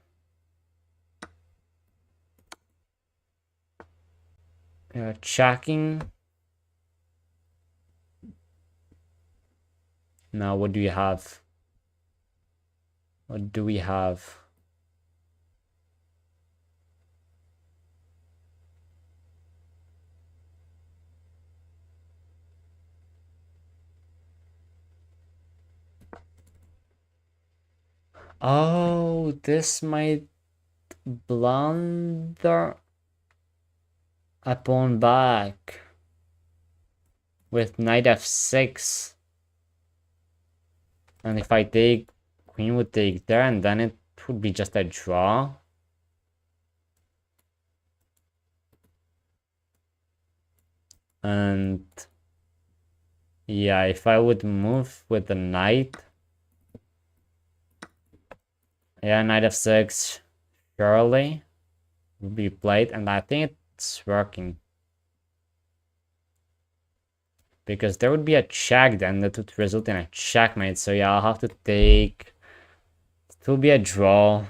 Checking. Now, what do you have? What do we have? Oh, this might blunder a pawn back. with knight f6. And if I take, queen would take there, and then it would be just a draw. And yeah, if I would move with the knight, yeah, knight f6 surely would be played, and I think it's working. Because there would be a check then that would result in a checkmate. So yeah, I'll have to take. It will be a draw.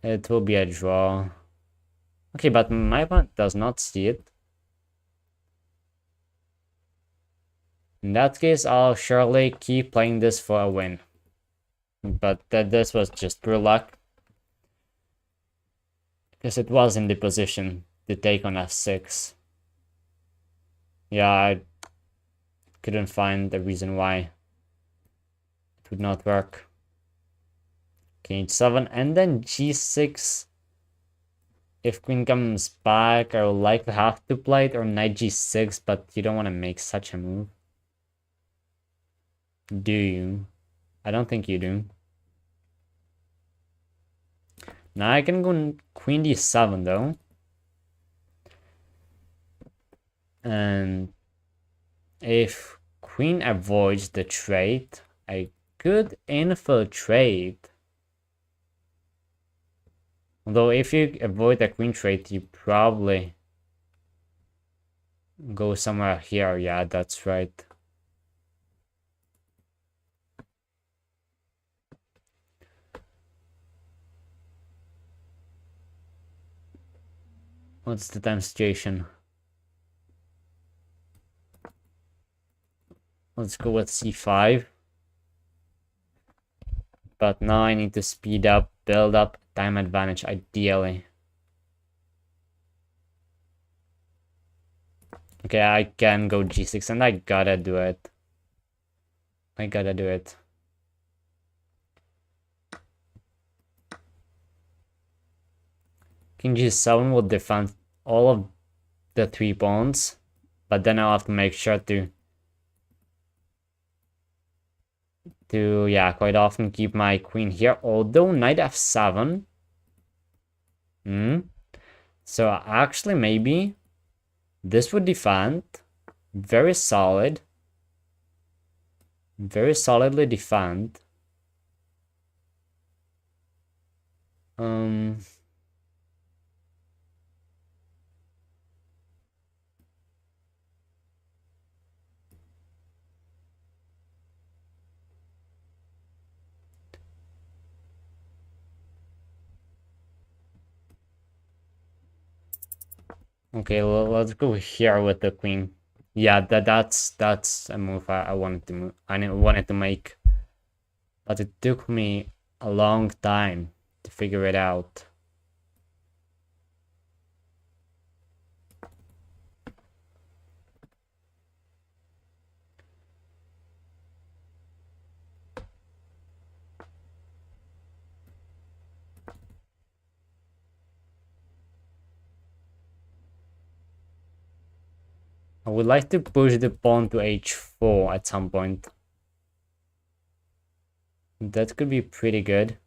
It will be a draw. Okay, but my opponent does not see it. In that case, I'll surely keep playing this for a win. But this was just pure luck. Because it was in the position to take on f6. Yeah, I couldn't find a reason why it would not work. King h7 and then g6. If queen comes back, I will likely have to play it, or knight g6, but you don't want to make such a move. Do you? I don't think you do. Now I can go queen d7 though. And if queen avoids the trade, I could infiltrate. Although if you avoid a queen trade, you probably go somewhere here. Yeah, that's right. What's the time situation? Let's go with c5. But now I need to speed up, build up time advantage ideally. Okay, I can go g6 and I gotta do it. I gotta do it. King g7 will defend all of the 3 pawns, but then I'll have to make sure to yeah, quite often keep my queen here, although knight f7. So actually maybe this would defend very solid, very solidly defend. Okay, let's go here with the queen. Yeah, that's a move I wanted to move. I wanted to make, but it took me a long time to figure it out. I would like to push the pawn to h4 at some point. That could be pretty good.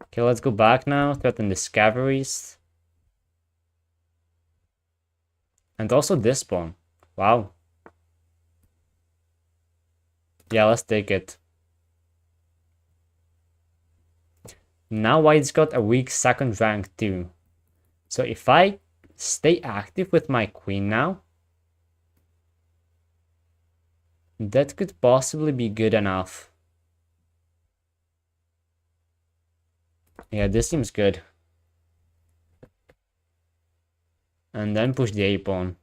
Okay, let's go back now, threaten discoveries. And also this pawn. Wow. Yeah, let's take it. Now white's got a weak second rank too. So if I stay active with my queen now, that could possibly be good enough. Yeah, this seems good. And then push the a-pawn.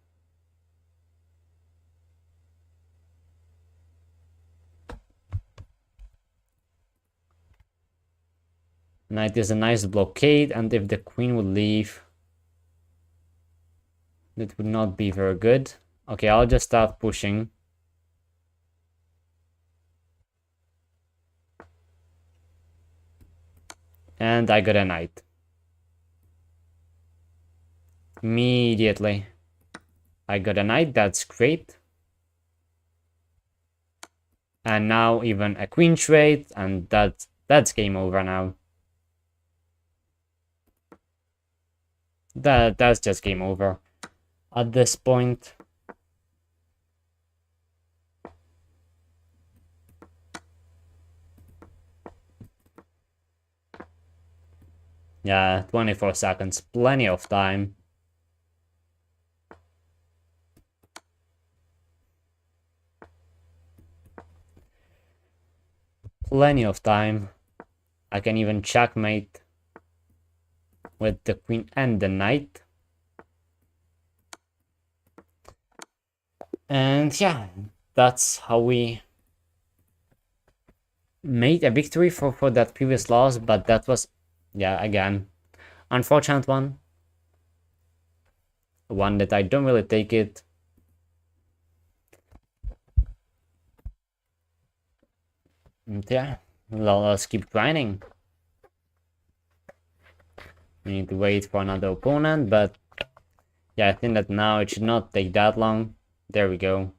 Knight is a nice blockade, and if the queen would leave, that would not be very good. Okay, I'll just start pushing. And I got a knight. Immediately. I got a knight, that's great. And now even a queen trade, and that's game over now. That's just game over at this point. Yeah, 24 seconds, plenty of time. Plenty of time. I can even checkmate with the queen and the knight. And yeah, that's how we made a victory for that previous loss, but that was, yeah, again, unfortunate one. One that I don't really take it. And yeah, let's keep grinding. We need to wait for another opponent, but yeah, I think that now it should not take that long. There we go.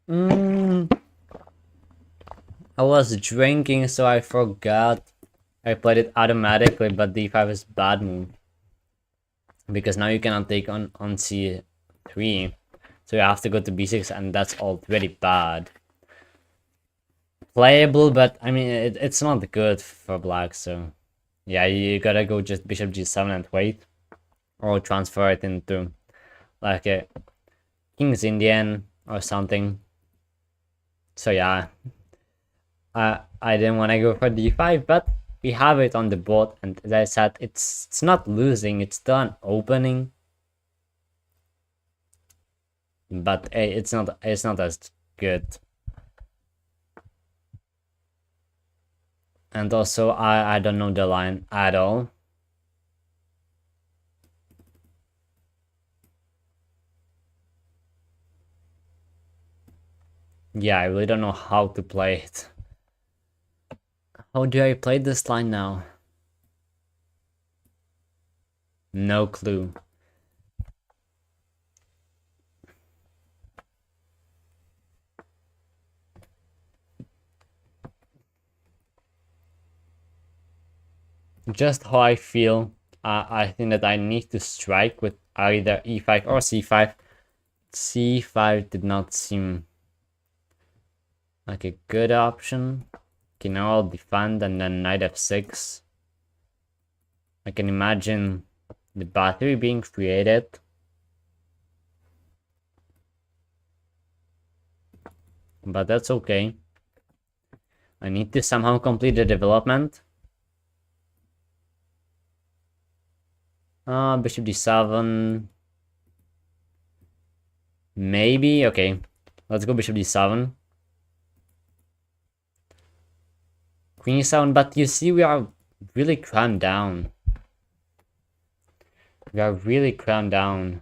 I was drinking, so I forgot. I played it automatically, but d5 is bad move. Because now you cannot take on c3. So you have to go to b6, and that's already bad. Playable, but I mean, it's not good for black, so... Yeah, you gotta go just bishop g7 and wait. Or transfer it into, like, a King's Indian or something. So yeah, I didn't want to go for d5, but we have it on the board, and as I said, it's not losing, it's still an opening. But it's not as good. And also I don't know the line at all. Yeah, I really don't know how to play it. How do I play this line now? No clue. Just how I feel. I think that I need to strike with either e5 or c5. c5 did not seem like a good option. Okay, now I'll defend and then knight f6. I can imagine the battery being created. But that's okay. I need to somehow complete the development. Bishop d7. Maybe, okay. Let's go bishop d7. Queen e7, but you see we are really crammed down. We are really crammed down.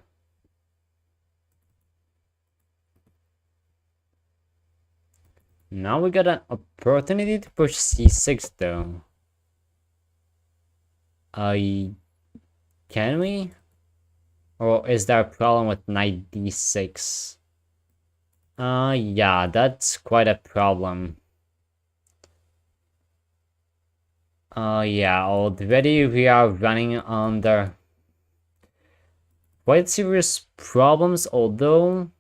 Now we got an opportunity to push c6 though. Can we? Or is there a problem with knight d6? Yeah, that's quite a problem. Yeah, already we are running under quite serious problems, although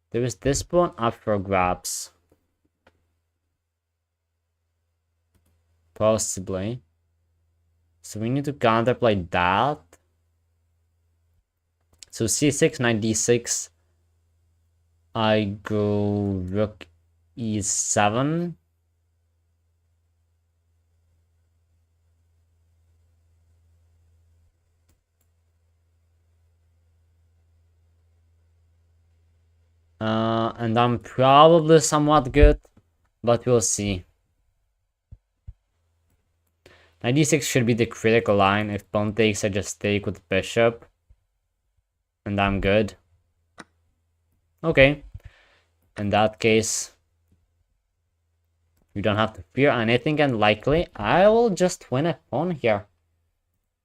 there is this pawn up for grabs. Possibly. So we need to counterplay that. So c6, knight d6. I go rook e7. And I'm probably somewhat good, but we'll see. Knight d6 should be the critical line. If pawn takes, I just take with bishop. And I'm good. Okay. In that case, you don't have to fear anything, and likely I will just win a pawn here.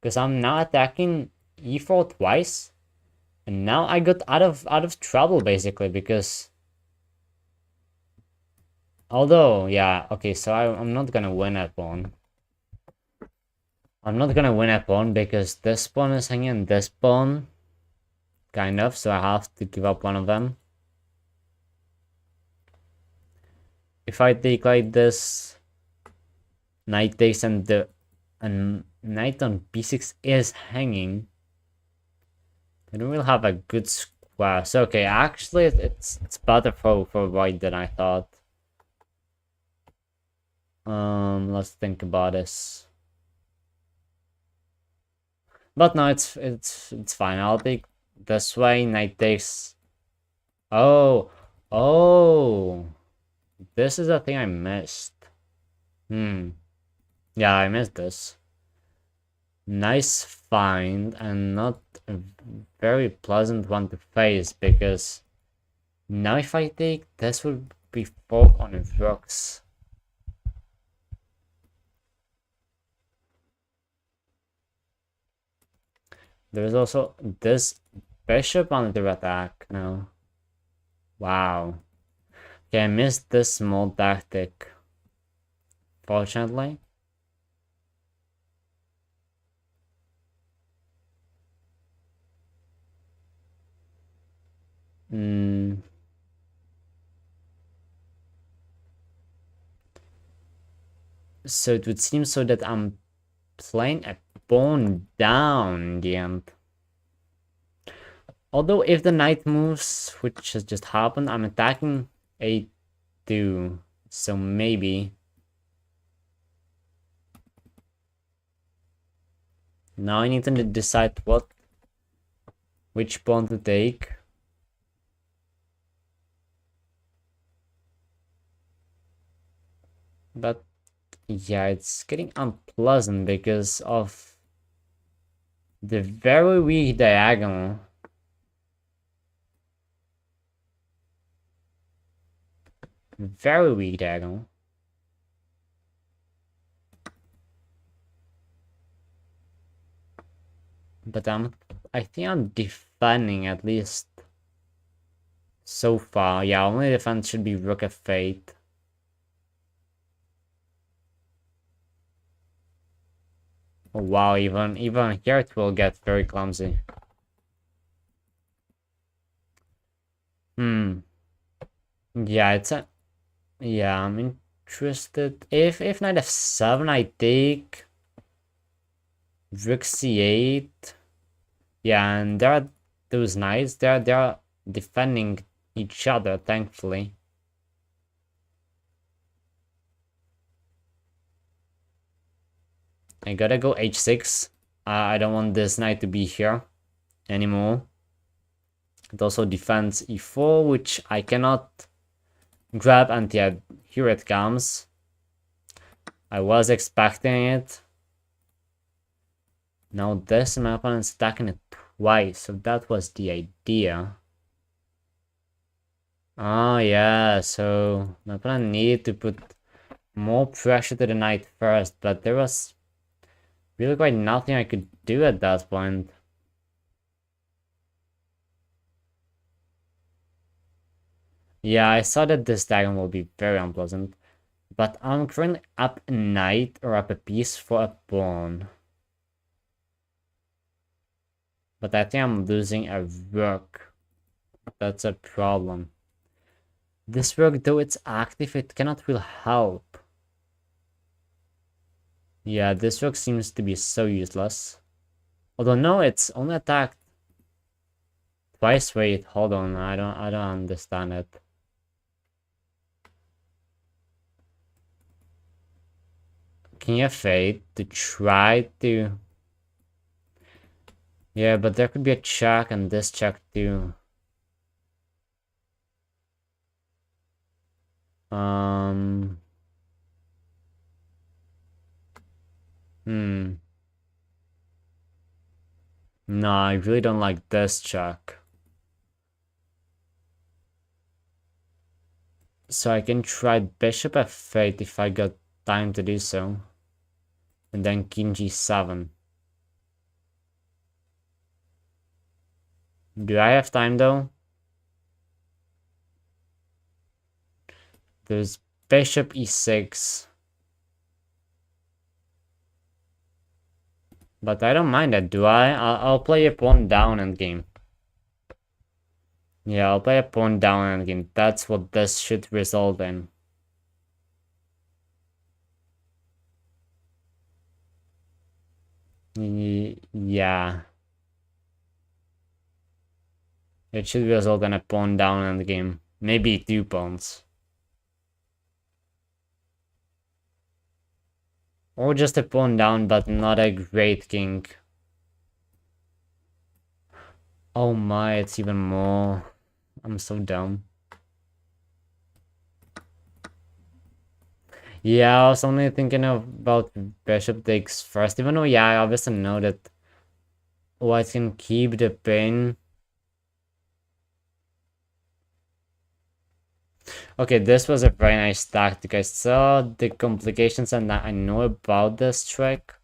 Because I'm now attacking e4 twice. And now I got out of trouble basically because although yeah, okay, so I'm not gonna win at pawn. I'm not gonna win at pawn because this pawn is hanging this pawn. Kind of, so I have to give up one of them. If I take like this, knight takes and the knight on b6 is hanging. I don't really have a good square. So okay, actually it's better for white than I thought. Let's think about this. But no, it's fine. I'll take this way. Knight takes. Oh, oh, this is a thing I missed. Yeah, I missed this. Nice find and not a very pleasant one to face because now if I take this would be fork on rooks. There's also this bishop under attack now. Wow. Okay, I missed this small tactic. Fortunately. So it would seem so that I'm playing a pawn down in the end. Although if the knight moves, which has just happened, I'm attacking a2. So maybe. Now I need to decide which pawn to take. But yeah, it's getting unpleasant because of the very weak diagonal. Very weak diagonal. But I think I'm defending at least so far. Yeah, only defense should be rook f8. Oh wow, even here it will get very clumsy. Yeah, yeah, I'm interested. If knight f7 I take rook c8. Yeah, and there are those knights, they're defending each other, thankfully. I gotta go h6. I don't want this knight to be here anymore. It also defends e4, which I cannot grab, and yeah, here it comes. I was expecting it. Now this, my opponent's attacking it twice, so that was the idea. Oh yeah, so my opponent needed to put more pressure to the knight first, but there was really quite nothing I could do at that point. Yeah, I saw that this diagonal will be very unpleasant, but I'm currently up a knight or up a piece for a pawn. But I think I'm losing a rook. That's a problem. This rook, though it's active, it cannot really help. Yeah, this rook seems to be so useless. Although no, it's only attacked twice. Wait, hold on, I don't understand it. Can you fade to try to? Yeah, but there could be a check and this check too. No, I really don't like this check. So I can try bishop f8 if I got time to do so. And then king g7. Do I have time though? There's bishop e6. But I don't mind that, do I? I'll play a pawn down endgame. Yeah, I'll play a pawn down endgame. That's what this should result in. Yeah. It should result in a pawn down endgame. Maybe 2 pawns. Or just a pawn down, but not a great king. Oh my, it's even more. I'm so dumb. Yeah, I was only thinking about bishop takes first, even though, yeah, I obviously know that white can keep the pin. Okay, this was a very nice tactic. I saw the complications and I know about this trick.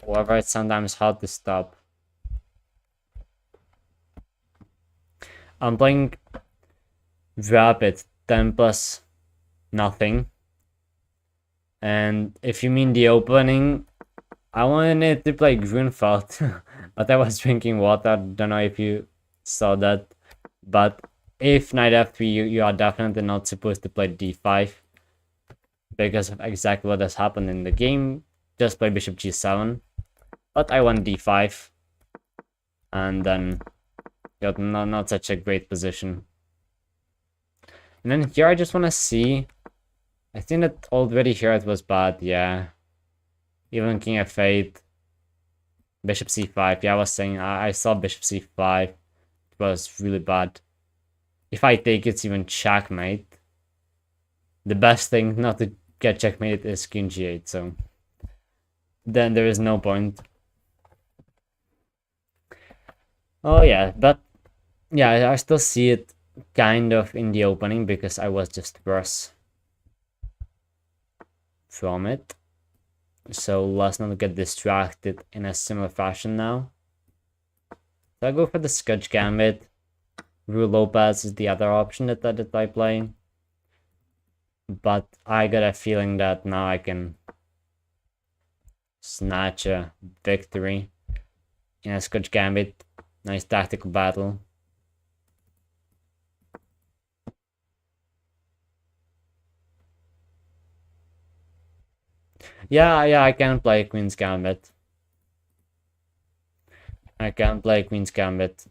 However, it's sometimes hard to stop. I'm playing rapid 10 plus nothing. And if you mean the opening, I wanted to play Grunfeld, but I was drinking water. Don't know if you saw that. But if knight f3, you are definitely not supposed to play d5 because of exactly what has happened in the game. Just play bishop g7. But I went d5 and then got not such a great position. And then here I just want to see. I think that already here it was bad, yeah. Even king f8, bishop c5. Yeah, I was saying I saw bishop c5. It was really bad. If I take it's even checkmate. The best thing not to get checkmate is king g8, so then there is no point. Oh yeah, but yeah, I still see it kind of in the opening because I was just worse from it. So let's not get distracted in a similar fashion now. So I go for the Scotch Gambit. Ruy Lopez is the other option that I play. But I got a feeling that now I can snatch a victory in a Scotch Gambit. Nice tactical battle. Yeah, I can play Queen's Gambit. I can play Queen's Gambit.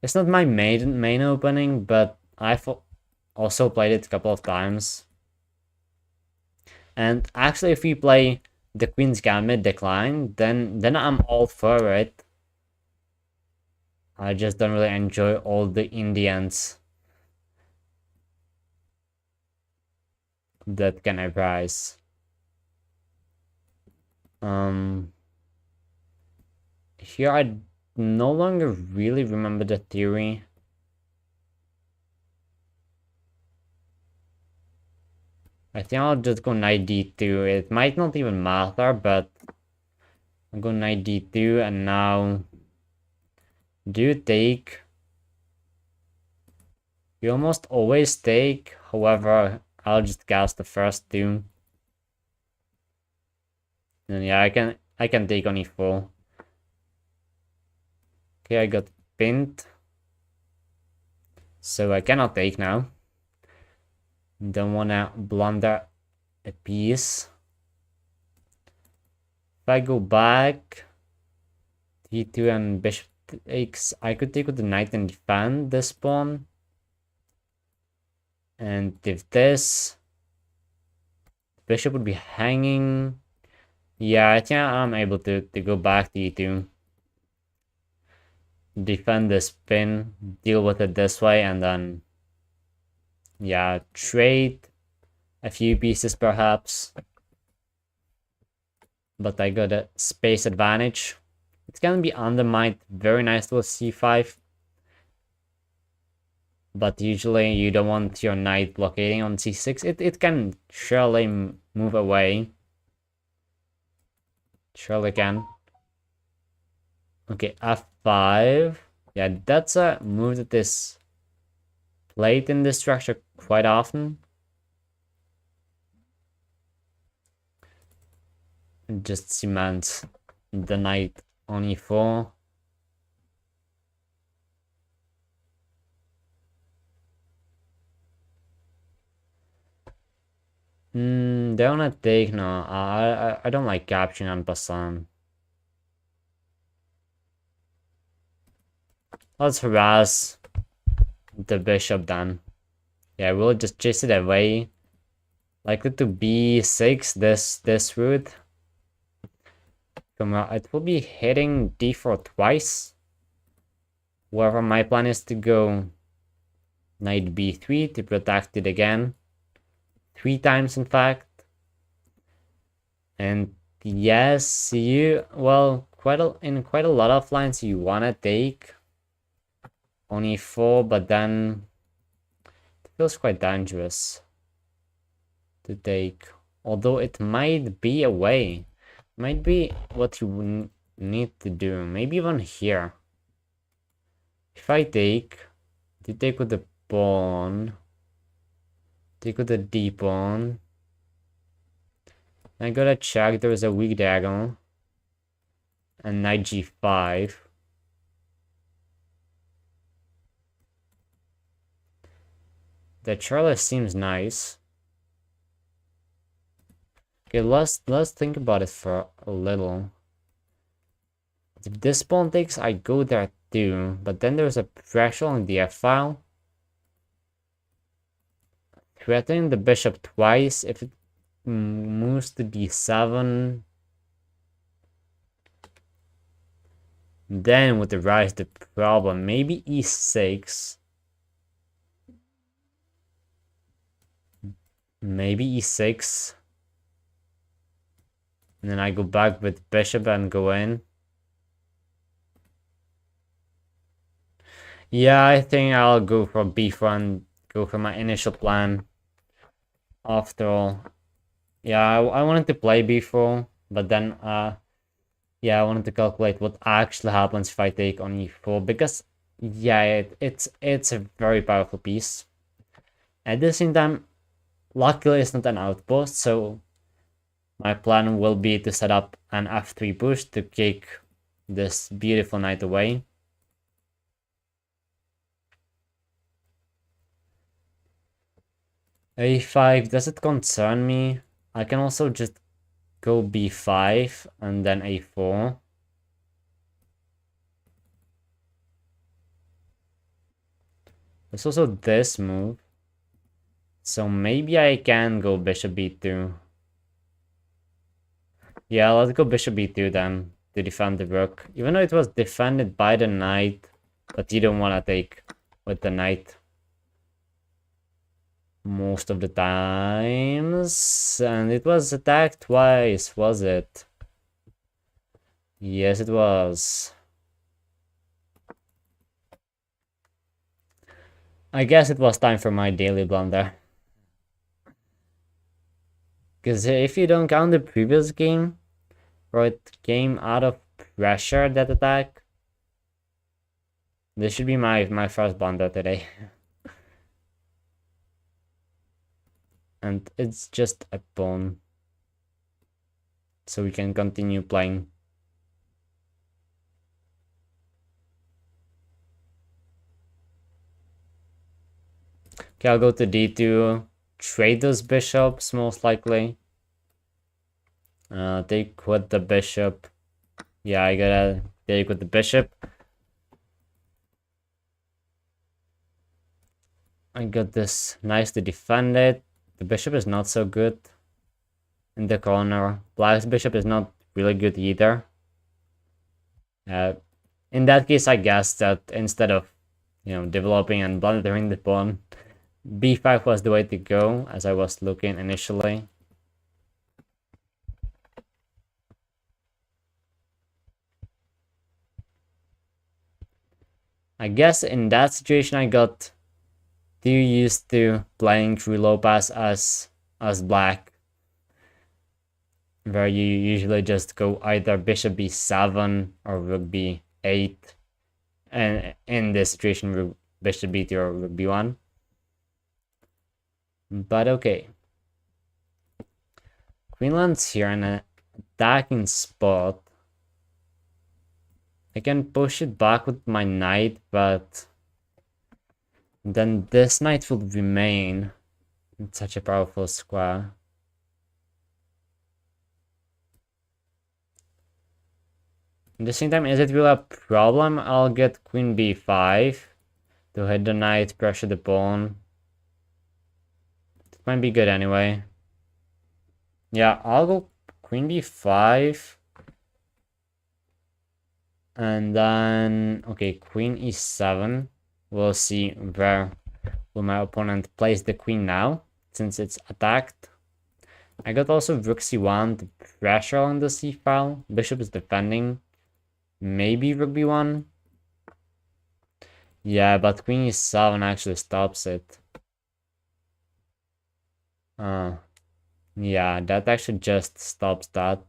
It's not my main opening, but I've also played it a couple of times. And actually, if we play the Queen's Gambit decline, then I'm all for it. I just don't really enjoy all the Indians that can arise. Here I no longer really remember the theory. I think I'll just go knight d2. It might not even matter, but I'll go knight d2 and now do you take? You almost always take, however, I'll just cast the first two. And yeah, I can take on e4. Okay, I got pinned. So I cannot take now. Don't wanna blunder a piece. If I go back, d2 and bishop takes, I could take with the knight and defend this pawn. And if this, bishop would be hanging. Yeah, I think I'm able to go back to e2. Defend this pin, deal with it this way, and then yeah, trade a few pieces perhaps. But I got a space advantage. It's gonna be undermined very nicely with c5. But usually you don't want your knight blockading on c6. It can surely move away. Surely can. Okay, f5. Yeah, that's a move that is played in this structure quite often. Just cement the knight on e4. They wanna take no. I don't like capturing en passant. Let's harass the bishop then. Yeah, we'll just chase it away. Likely to b6 this route. It will be hitting d4 twice. Wherever my plan is to go knight b3 to protect it again. 3 times in fact. And yes, well, in quite a lot of lines you wanna take on e4, but then it feels quite dangerous to take. Although it might be a way. Might be what you need to do. Maybe even here. If I take, to take with the pawn, take with the d pawn. I gotta check there is a weak diagonal. And knight g5. The Charlotte seems nice. Okay, let's think about it for a little. If this pawn takes, I go there too, but then there's a pressure on the f-file. Threatening the bishop twice. If it moves to d7, then would arise the problem. Maybe e6. Maybe e6. And then I go back with bishop and go in. Yeah, I think I'll go for b4 and go for my initial plan. After all, yeah, I wanted to play b4, but then yeah, I wanted to calculate what actually happens if I take on e4, because yeah, it's a very powerful piece. At the same time, luckily it's not an outpost, so my plan will be to set up an f3 push to kick this beautiful knight away. a5, does it concern me? I can also just go b5 and then a4. There's also this move. So maybe I can go bishop b2. Yeah, let's go bishop b2 then to defend the rook. Even though it was defended by the knight, but you don't want to take with the knight most of the times. And it was attacked twice, was it? Yes, it was. I guess it was time for my daily blunder. Because if you don't count the previous game, where it came out of pressure, that attack, this should be my first blunder today. And it's just a pawn. So we can continue playing. Okay, I'll go to d2. Trade those bishops, most likely. Take with the bishop. Yeah, I gotta take with the bishop. I got this nice to defend it. The bishop is not so good in the corner. Black's bishop is not really good either. In that case, I guess that instead of, developing and blundering the pawn, b5 was the way to go, as I was looking initially. I guess in that situation I got too used to playing through low pass as black, where you usually just go either bishop b7 or rook b8, and in this situation, bishop b2 or rook b1. But okay. Queen lands here in an attacking spot. I can push it back with my knight, but then this knight will remain in such a powerful square. At the same time, is it really a problem? I'll get queen b5 to hit the knight, pressure the pawn. It might be good anyway. Yeah, I'll go queen b5. And then, okay, queen e7. We'll see where will my opponent place the queen now, since it's attacked. I got also rook c1 to pressure on the c file. Bishop is defending. Maybe rook b1. Yeah, but queen e7 actually stops it. Yeah, that actually just stops that.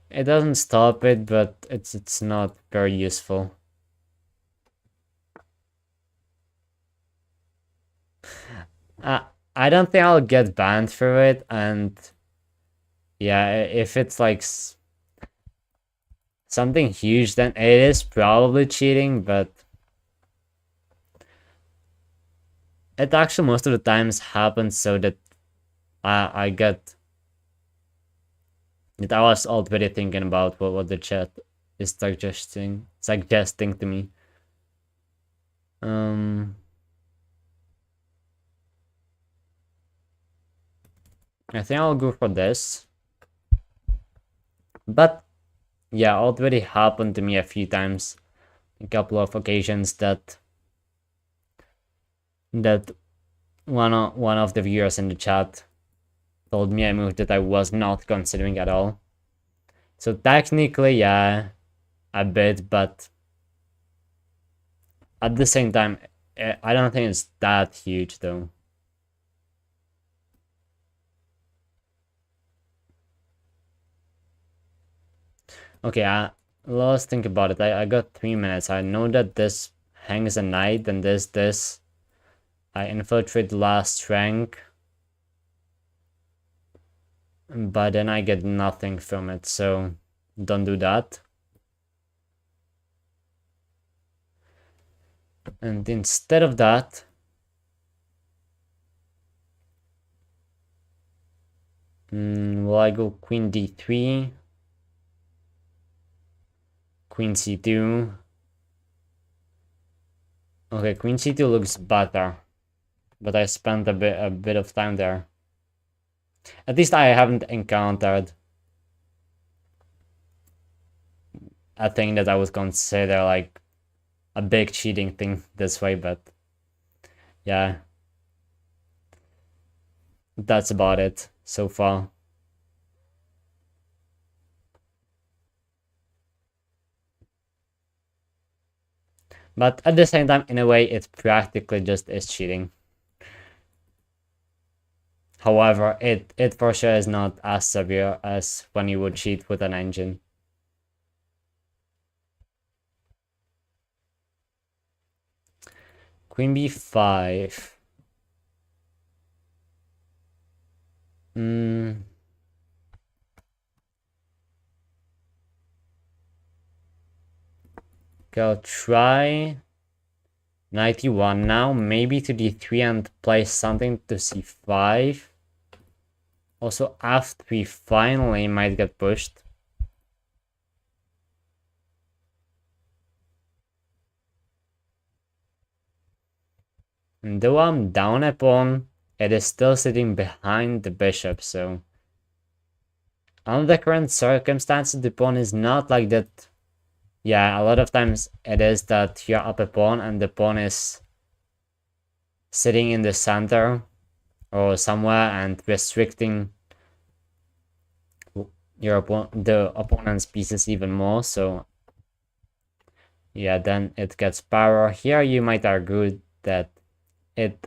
It doesn't stop it, but it's not very useful. I don't think I'll get banned for it, and yeah, if it's like something huge, then it is probably cheating, but it actually most of the times happens so that I get that I was already thinking about what the chat is suggesting to me. I think I'll go for this. But yeah, already happened to me a few times, a couple of occasions that one of the viewers in the chat told me a move that I was not considering at all. So technically, yeah, a bit, but at the same time, I don't think it's that huge though. Okay, let's think about it. I got 3 minutes. I know that this hangs a knight, and this. I infiltrate the last rank. But then I get nothing from it, so don't do that. And instead of that, will I go queen d3, queen c2? Okay, queen c2 looks better, but I spent a bit of time there. At least I haven't encountered a thing that I would consider like a big cheating thing this way, but yeah, that's about it so far. But at the same time, in a way, it practically just is cheating. However, it for sure is not as severe as when you would cheat with an engine. Queen b5. Okay, I'll try knight e1 now, maybe to d3 and place something to c5. Also, f3 finally might get pushed. And though I'm down a pawn, it is still sitting behind the bishop, so under the current circumstances, the pawn is not like that. Yeah, a lot of times it is that you're up a pawn and the pawn is sitting in the center or somewhere and restricting the opponent's pieces even more. So yeah, then it gets power. Here you might argue that it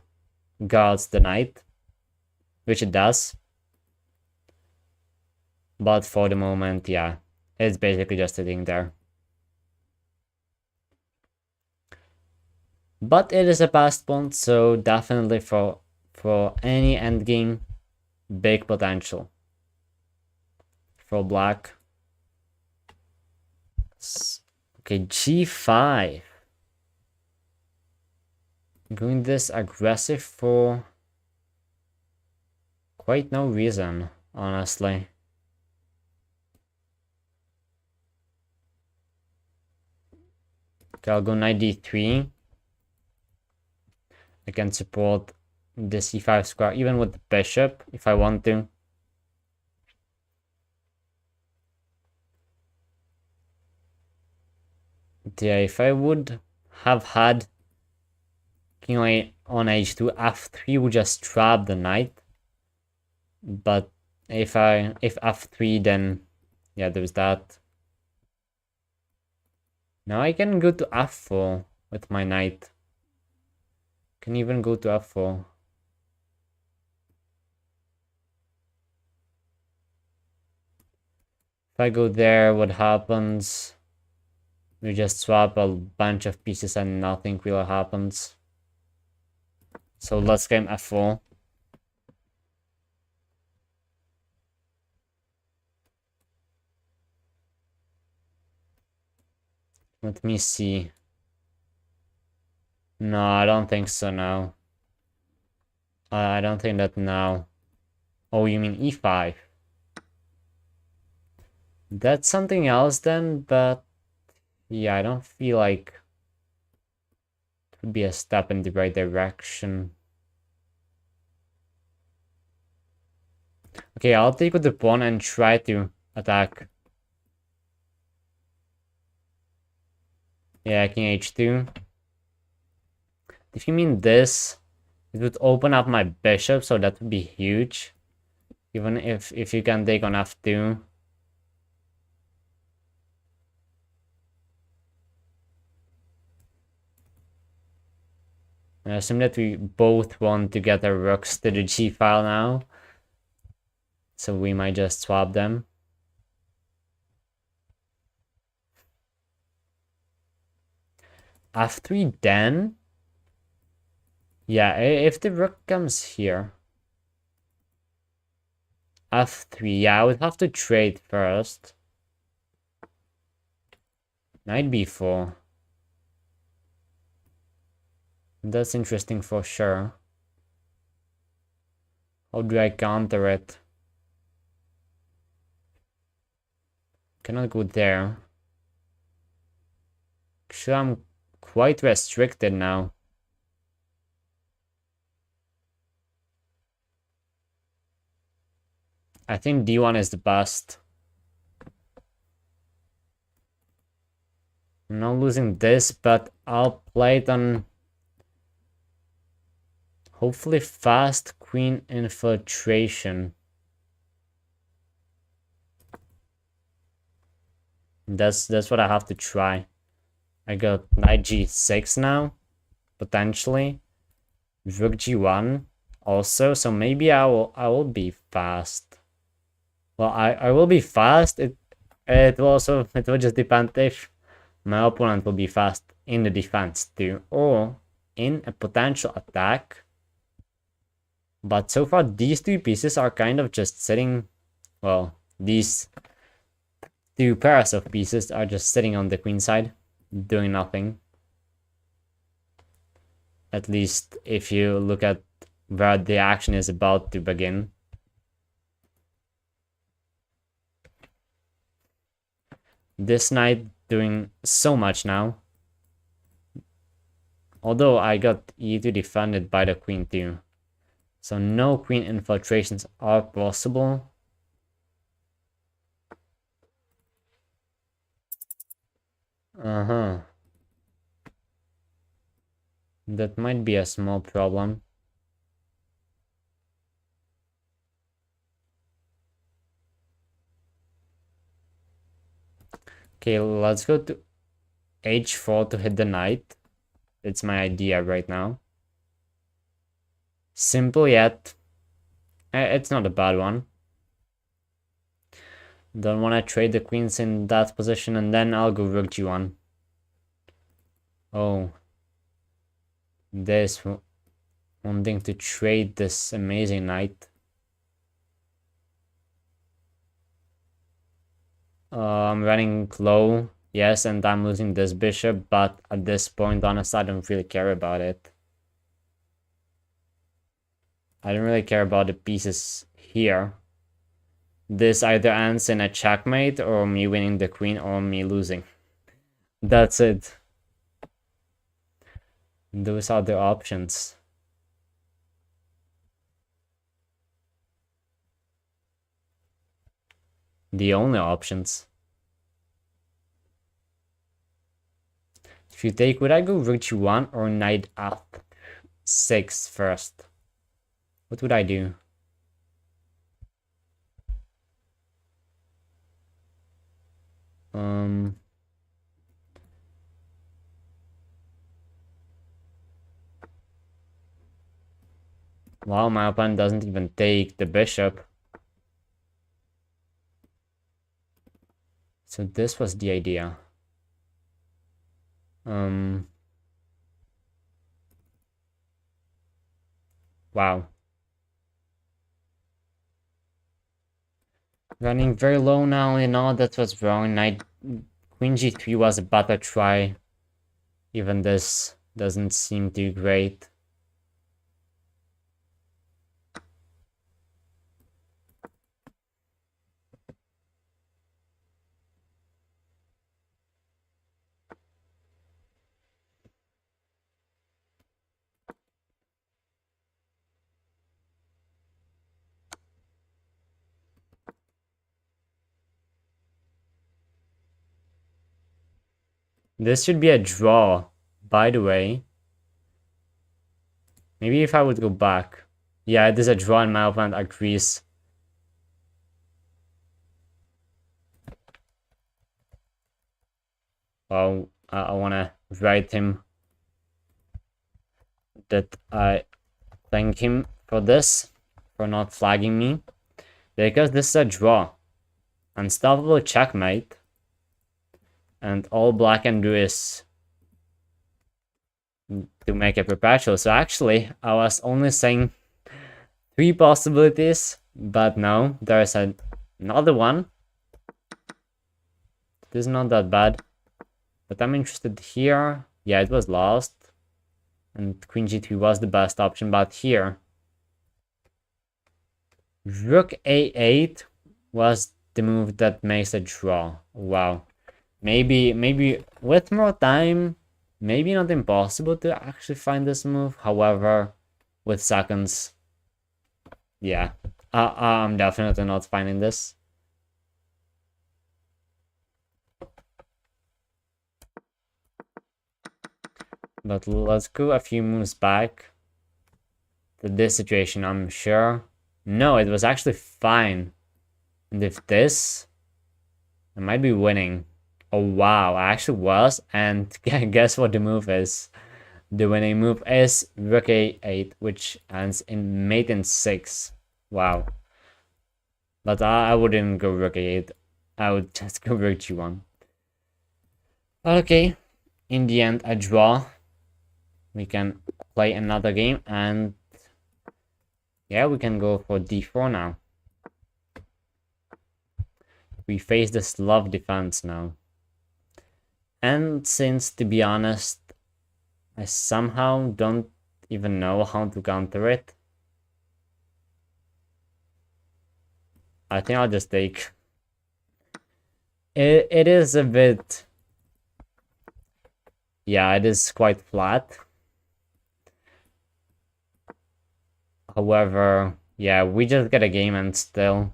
guards the knight, which it does. But for the moment, yeah, it's basically just sitting there. But it is a past one, so definitely for any endgame, big potential for black. Okay, g5. Going this aggressive for quite no reason, honestly. Okay, I'll go knight d3. I can support the c5 square even with the bishop if I want to. Yeah, if I would have had king on h2, f3 would just trap the knight. But if f3, then yeah, there's that. Now I can go to f4 with my knight. Can even go to f4. If I go there, what happens? We just swap a bunch of pieces and nothing really happens. So let's game f4. Let me see. No, I don't think so now. I don't think that now. Oh, you mean e5? That's something else then, but yeah, I don't feel like it would be a step in the right direction. Okay, I'll take with the pawn and try to attack. Yeah, king h2. If you mean this, it would open up my bishop, so that would be huge. Even if you can take on f2. I assume that we both want to get our rooks to the g file now. So we might just swap them. f3 then? Yeah, if the rook comes here. f3, yeah, I would have to trade first. Knight b4. That's interesting for sure. How do I counter it? Cannot go there. Actually, I'm quite restricted now. I think d1 is the best. I'm not losing this, but I'll play it on hopefully fast queen infiltration. That's what I have to try. I got knight g6 now, potentially. Rook g1 also, so maybe I will be fast. Well, I will be fast. It will just depend if my opponent will be fast in the defense too, or in a potential attack. But so far, these two pieces are kind of just sitting. Well, these two pairs of pieces are just sitting on the queen side, doing nothing. At least if you look at where the action is about to begin. This knight doing so much now. Although I got e2 defended by the queen too. So no queen infiltrations are possible. Uh-huh. That might be a small problem. Okay, let's go to h4 to hit the knight. It's my idea right now. Simple yet it's not a bad one. Don't want to trade the queens in that position, and then I'll go rook g1. Oh. This wanting to trade this amazing knight. I'm running low, yes, and I'm losing this bishop, but at this point, honestly, I don't really care about it. I don't really care about the pieces here. This either ends in a checkmate, or me winning the queen, or me losing. That's it. Those are the options. The only options. If you take, would I go rook g1 or knight f6 first? What would I do? Wow, my opponent doesn't even take the bishop. So this was the idea. Wow. Running very low now, and all that was wrong. Knight Queen g3 was a better try. Even this doesn't seem too great. This should be a draw, by the way. Maybe if I would go back. Yeah, it is a draw and my opponent agrees. Well, I want to write him that I thank him for this, for not flagging me. Because this is a draw. Unstoppable checkmate. And all black can do is to make a perpetual. So actually, I was only saying 3 possibilities, but no, there's another one. This is not that bad. But I'm interested here. Yeah, it was lost. And Queen g3 was the best option, but here. Rook a8 was the move that makes a draw. Wow. Maybe with more time, maybe not impossible to actually find this move. However, with seconds, yeah, I'm definitely not finding this. But let's go a few moves back to this situation, I'm sure. No, it was actually fine. And if this, I might be winning. Oh wow, I actually was, and guess what the move is? The winning move is rook a8, which ends in mate in 6. Wow. But I wouldn't go rook a8. I would just go rook g1. Okay, in the end, a draw. We can play another game, and yeah, we can go for d4 now. We face the Slav defense now. And since, to be honest, I somehow don't even know how to counter it, I think I'll just take. It is a bit. Yeah, it is quite flat. However, yeah, we just get a game and still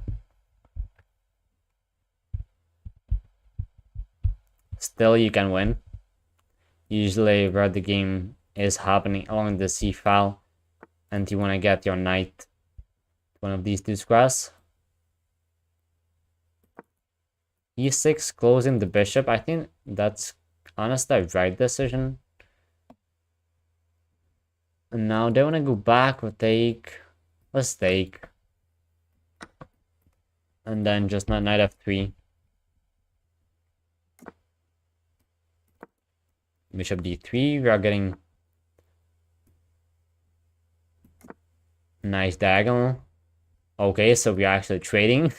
you can win. Usually where the game is happening along the c file and you want to get your knight to one of these two squares. e6 closing the bishop. I think that's honestly a right decision. And now they want to go back or take. Let's take. And then just knight f3. Bishop d3, we are getting nice diagonal. Okay, so we are actually trading.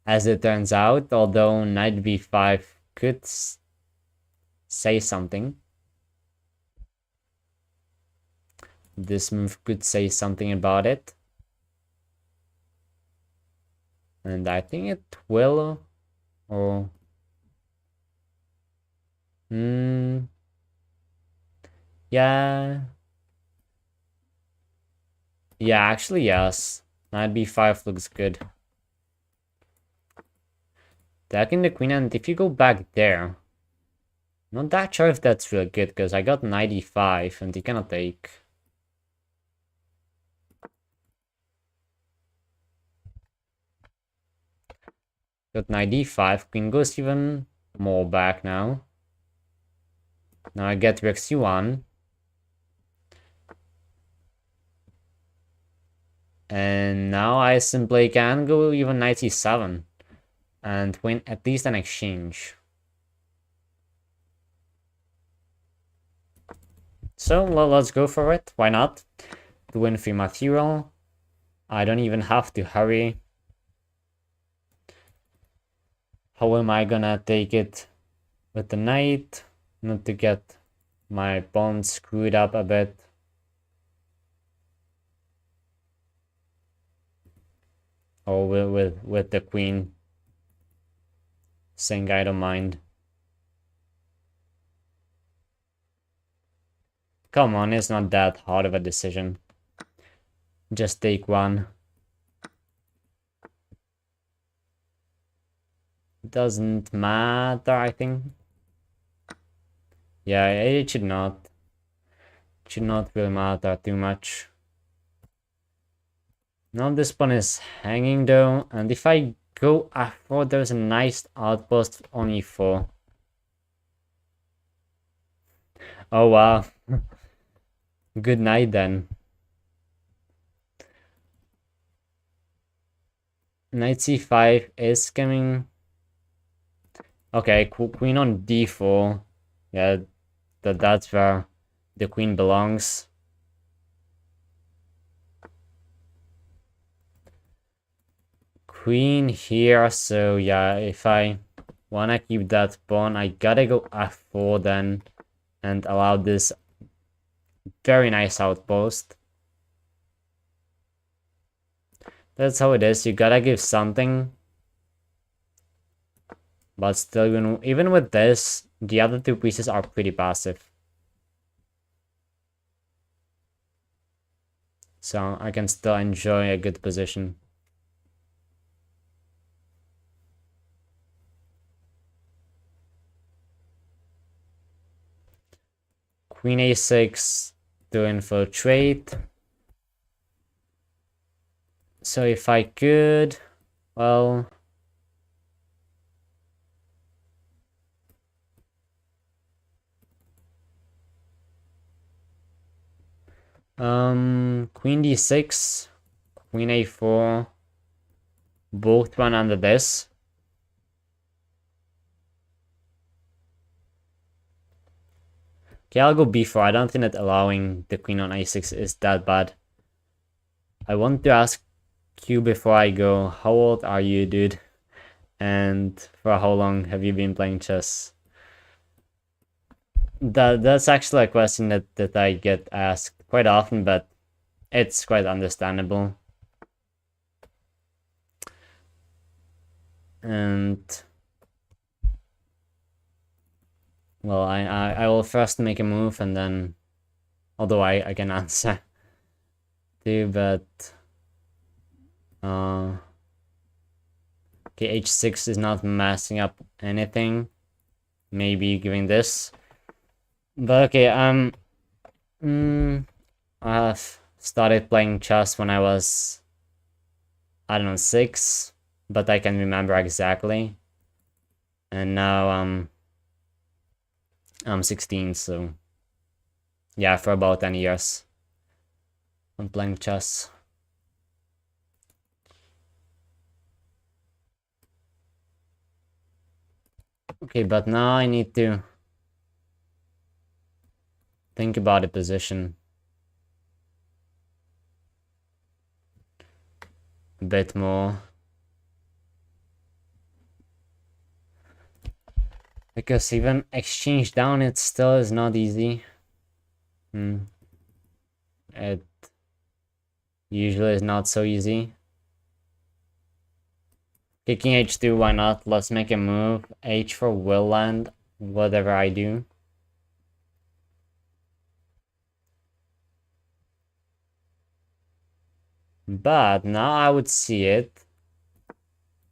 As it turns out, although knight b5 could say something. This move could say something about it. And I think it will, or... Yeah. Yeah, actually, yes. Knight b5 looks good. Attacking the queen, and if you go back there... Not that sure if that's really good, because I got knight e5, and he cannot take. Got knight d5, queen goes even more back now. Now I get rook c1. And now I simply can go even knight e7 and win at least an exchange. So let's go for it. Why not? To win free material. I don't even have to hurry. How am I gonna take it with the knight? Not to get my pawn screwed up a bit. Or with the queen saying I don't mind. Come on, it's not that hard of a decision. Just take one. Doesn't matter, I think. Yeah, it should not. It should not really matter too much. Now this pawn is hanging though, and if I go f4, there's a nice outpost on e4. Oh wow. Good night then. Knight c5 is coming. Okay, queen on d4. Yeah, that's where the queen belongs. Queen here, so yeah, if I wanna keep that pawn, I gotta go f4 then and allow this very nice outpost. That's how it is, you gotta give something. But still, even with this, the other two pieces are pretty passive. So I can still enjoy a good position. Queen a6 to infiltrate. So if I could, well... Queen d6, Queen a4, both run under this. Okay, I'll go b4. I don't think that allowing the queen on a6 is that bad. I want to ask you before I go, how old are you, dude? And for how long have you been playing chess? That's actually a question that I get asked quite often, but it's quite understandable. And well, I will first make a move and then, although I can answer too, but okay, h6 is not messing up anything. Maybe giving this, but okay, I've started playing chess when I was, I don't know, 6, but I can remember exactly. And now I'm 16, so yeah, for about 10 years I'm playing chess. Okay, but now I need to think about the position a bit more. Because even exchange down, it still is not easy. It usually is not so easy. Kicking h2, why not? Let's make a move. h4 will land, whatever I do. But now I would see it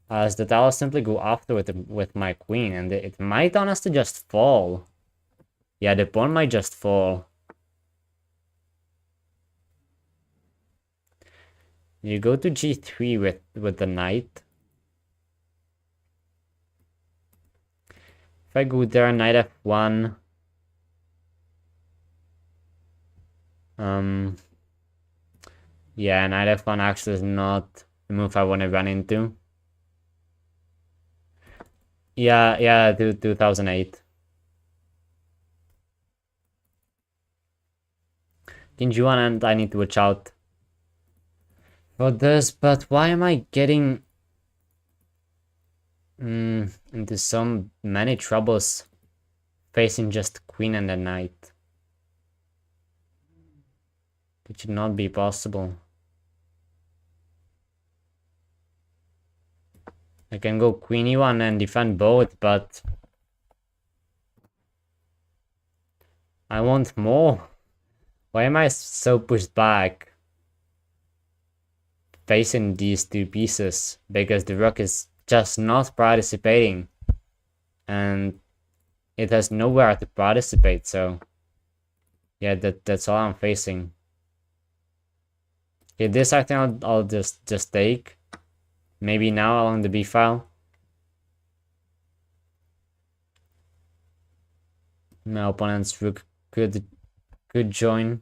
as that I'll simply go after with my queen, and it might honestly just fall. Yeah, the pawn might just fall. You go to g3 with the knight. If I go there, knight f1. Yeah, knight f1 actually is not the move I want to run into. Yeah, 2008. King g1, and I need to watch out for this, but why am I getting into so many troubles facing just queen and a knight? It should not be possible. I can go queen e1 and defend both, but I want more. Why am I so pushed back facing these two pieces? Because the rook is just not participating, and it has nowhere to participate, so yeah, that's all I'm facing. Okay, this I think I'll just take. Maybe now along the b file. My opponent's rook could join.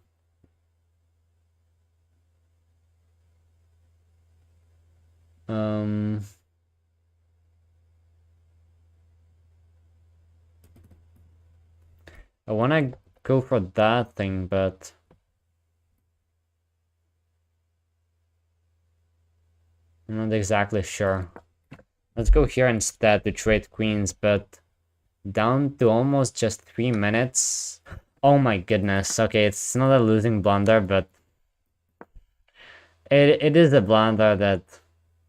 I wanna go for that thing, but I'm not exactly sure. Let's go here instead to trade queens, but down to almost just 3 minutes. Oh my goodness. Okay, it's not a losing blunder, but it is a blunder that,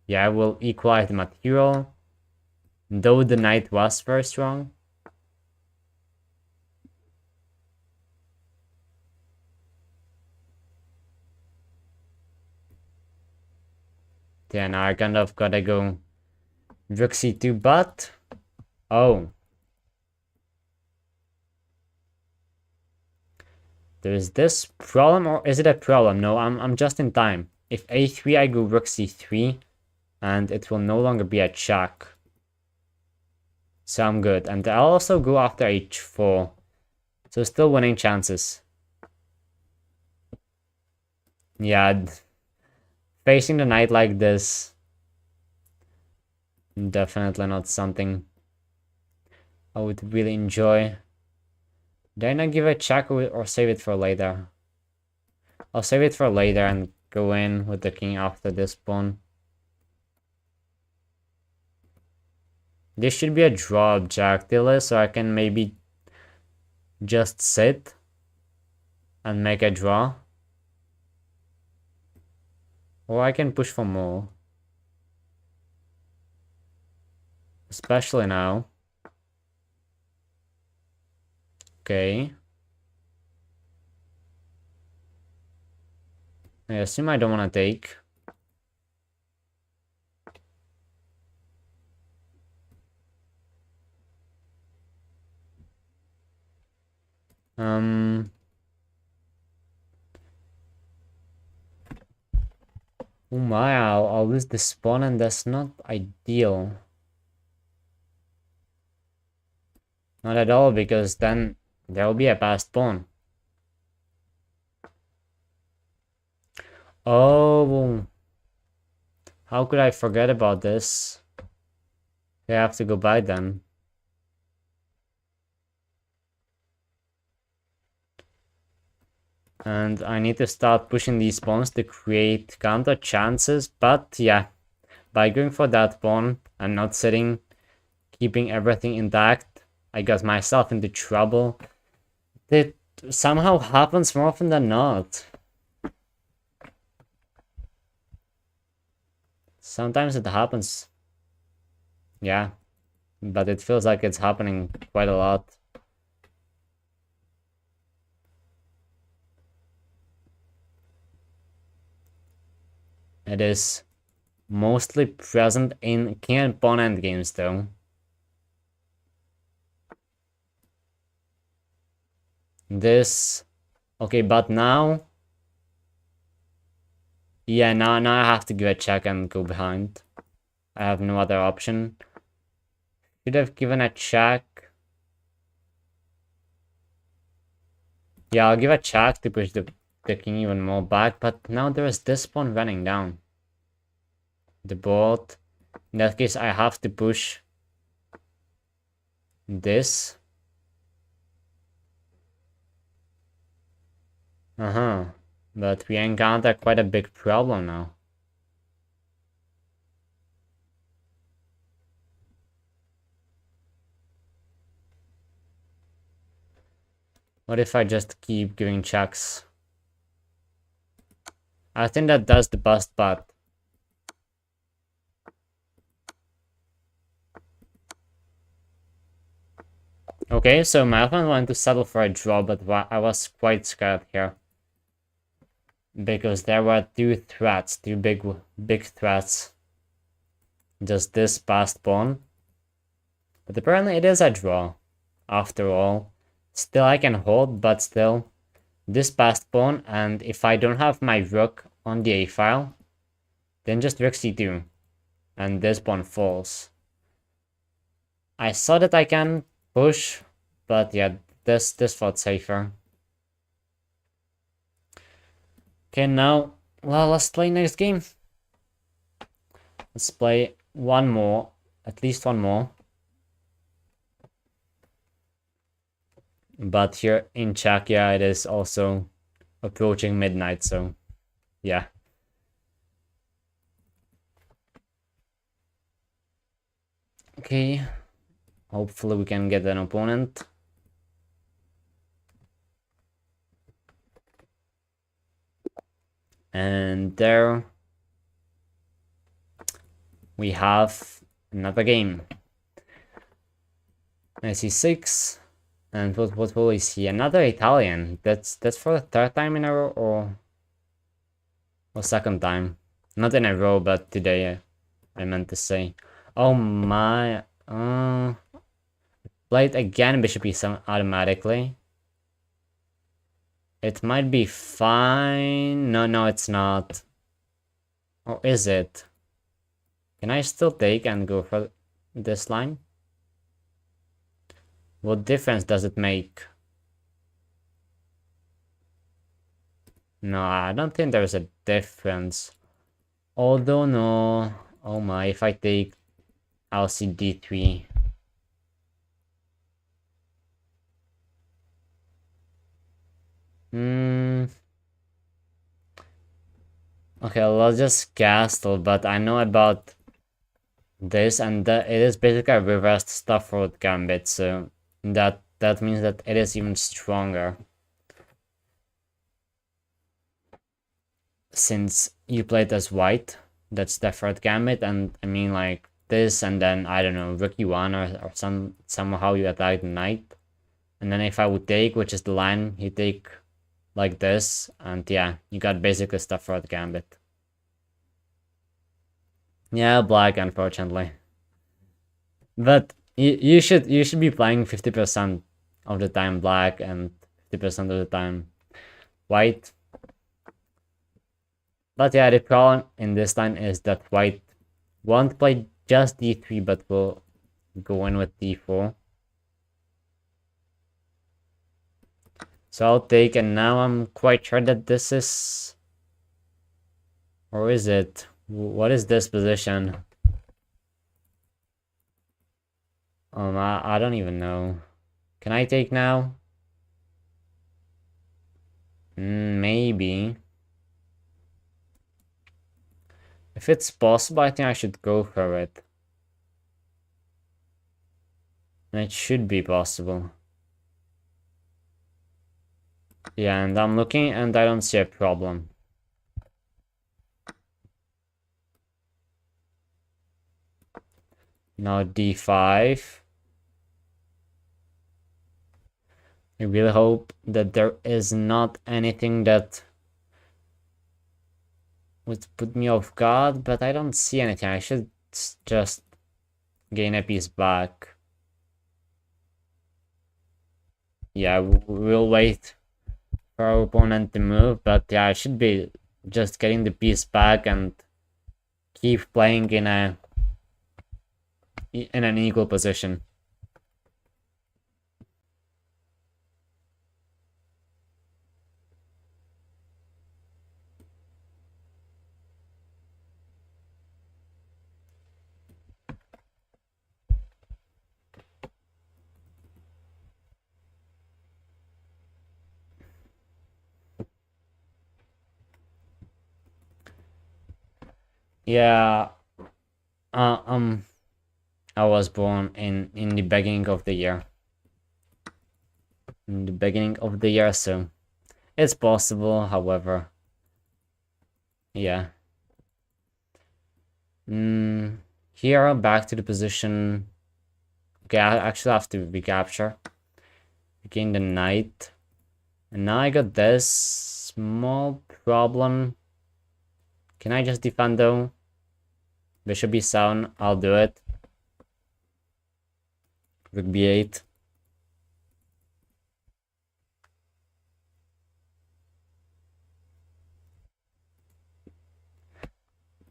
yeah, will equalize the material, though the knight was very strong. Yeah, now I kind of gotta go rook c2, but oh, there's this problem, or is it a problem? No, I'm just in time. If a3, I go rook c3, and it will no longer be a check. So I'm good. And I'll also go after h4. So still winning chances. Yeah, facing the knight like this, definitely not something I would really enjoy. Did I not give a check or save it for later? I'll save it for later and go in with the king after this pawn. This should be a draw objective, so I can maybe just sit and make a draw. Or I can push for more. Especially now. Okay. I assume I don't want to take. Oh my, I'll lose this pawn, and that's not ideal. Not at all, because then there will be a passed pawn. Oh, how could I forget about this? I have to go back then. And I need to start pushing these pawns to create counter chances. But yeah, by going for that pawn and not sitting, keeping everything intact, I got myself into trouble. It somehow happens more often than not. Sometimes it happens. Yeah. But it feels like it's happening quite a lot. It is mostly present in king and pawn endgames though. This... Okay, but now... Yeah, now I have to give a check and go behind. I have no other option. Should have given a check. Yeah, I'll give a check to push the king even more back, but now there is this pawn running down. The board. In that case, I have to push this. But we encounter quite a big problem now. What if I just keep giving checks? I think that does the best part. Okay, so my opponent wanted to settle for a draw, but I was quite scared here. Because there were two big threats. Just this passed pawn. But apparently it is a draw, after all. Still I can hold, but still. This passed pawn, and if I don't have my rook on the a-file, then just rook c2. And this pawn falls. I saw that I can push, but yeah, this felt safer. Okay, now, well, let's play next game. Let's play one more, at least one more. But here in Czechia, it is also approaching midnight, so yeah. Okay, hopefully we can get an opponent. And there we have another game. I see 6. And what will we see? Another Italian. That's for the third time in a row, or second time. Not in a row, but today I meant to say. Oh my, played again bishop e7 automatically. It might be fine. No, it's not. Or is it? Can I still take and go for this line? What difference does it make? No, I don't think there's a difference. Although, no. Oh my, if I take LCD3. Okay, let's just castle, but I know about this, and it is basically a reversed Stafford gambit, so that means that it is even stronger. Since you played as white, that's Stafford gambit, and I mean like this, and then I don't know, rook e1 or somehow you attack the knight, and then if I would take, which is the line, you take like this, and yeah, you got basically Stafford gambit. Yeah, black, unfortunately. But you should be playing 50% of the time black and 50% of the time white. But yeah, the problem in this line is that white won't play just d3, but will go in with d4. So I'll take, and now I'm quite sure that this is... Or is it? What is this position? I don't even know. Can I take now? Maybe. If it's possible, I think I should go for it. It should be possible. Yeah, and I'm looking and I don't see a problem. Now d5. I really hope that there is not anything that would put me off guard, but I don't see anything. I should just gain a piece back. Yeah, we'll wait for our opponent to move, but yeah, I should be just getting the piece back and keep playing in an equal position. Yeah, I was born in the beginning of the year. In the beginning of the year, so it's possible, however. Yeah. Here, back to the position. Okay, I actually have to recapture. Gain the knight. And now I got this small problem. Can I just defend though? Bishop b7, I'll do it. Rook b8.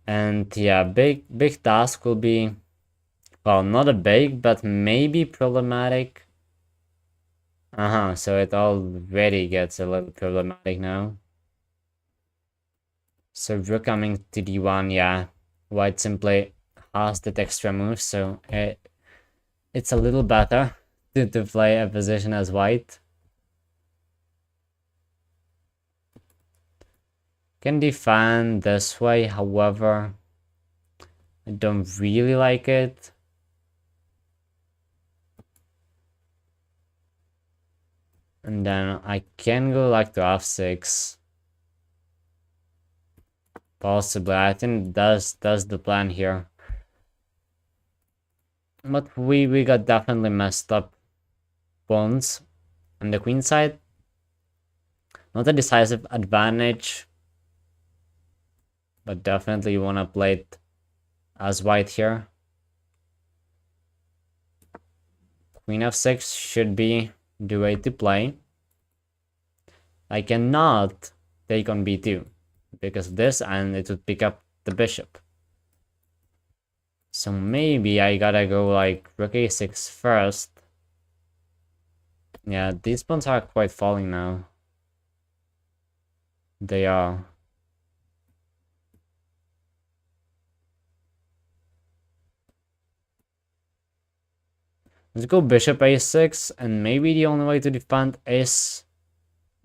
And yeah, big task will be, well, not a big, but maybe problematic. So it already gets a little problematic now. So rook coming to d1, yeah. White simply has that extra move, so it's a little better to play a position as white. Can defend this way, however, I don't really like it. And then I can go like to f6. Possibly, I think that's the plan here. But we got definitely messed up pawns on the queen side. Not a decisive advantage, but definitely you want to play it as white here. Queen f6 should be the way to play. I cannot take on b2 because of this, and it would pick up the bishop. So maybe I gotta go like rook a6 first. Yeah, these pawns are quite falling now. They are. Let's go bishop a6, and maybe the only way to defend is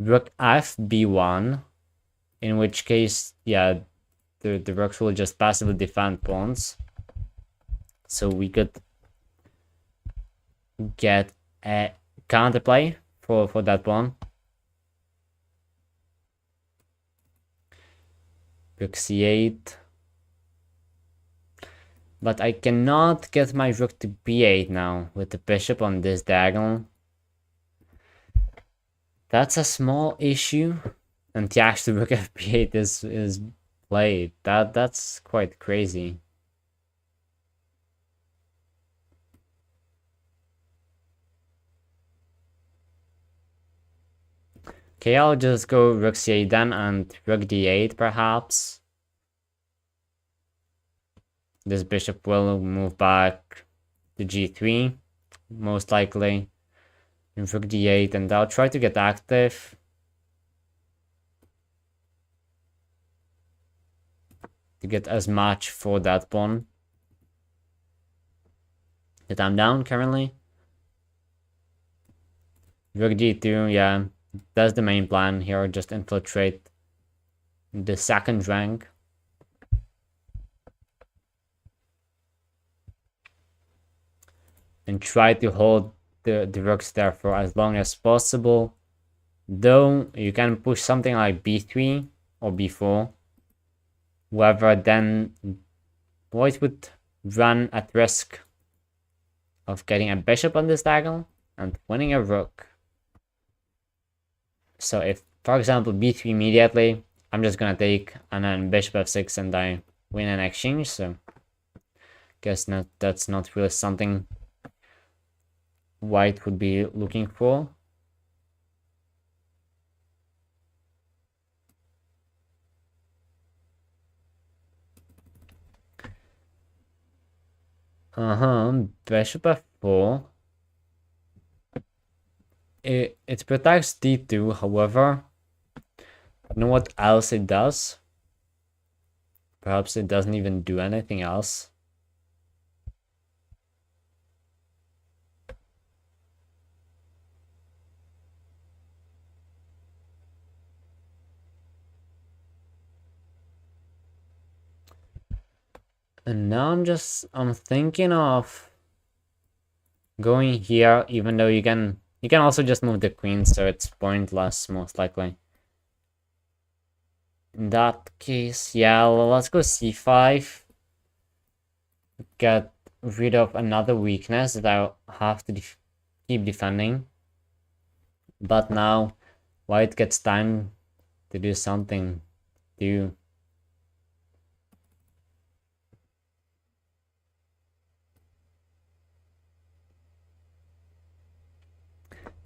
rook f b1, in which case, yeah, the rooks will just passively defend pawns. So we could get a counterplay for that pawn. Rook c8. But I cannot get my rook to b8 now with the bishop on this diagonal. That's a small issue. And yeah, actually rook f8 is played. That's quite crazy. Okay, I'll just go rook c8 then and rook d8 perhaps. This bishop will move back to g3, most likely. And rook d8, and I'll try to get active. To get as much for that pawn that I'm down currently. Rook d2, yeah. That's the main plan here, just infiltrate the second rank. And try to hold the rooks there for as long as possible. Though you can push something like b3 or b4. However, then white would run at risk of getting a bishop on this diagonal and winning a rook. So if, for example, b3 immediately, I'm just gonna take and then bishop f6 and I win an exchange. So guess that's not really something white would be looking for. Bishop f4. It protects d2, however, you know what else it does? Perhaps it doesn't even do anything else. And now I'm thinking of going here, even though you can also just move the queen, so it's pointless most likely. In that case, yeah, let's go c5. Get rid of another weakness that I'll have to keep defending. But now white gets time to do something. It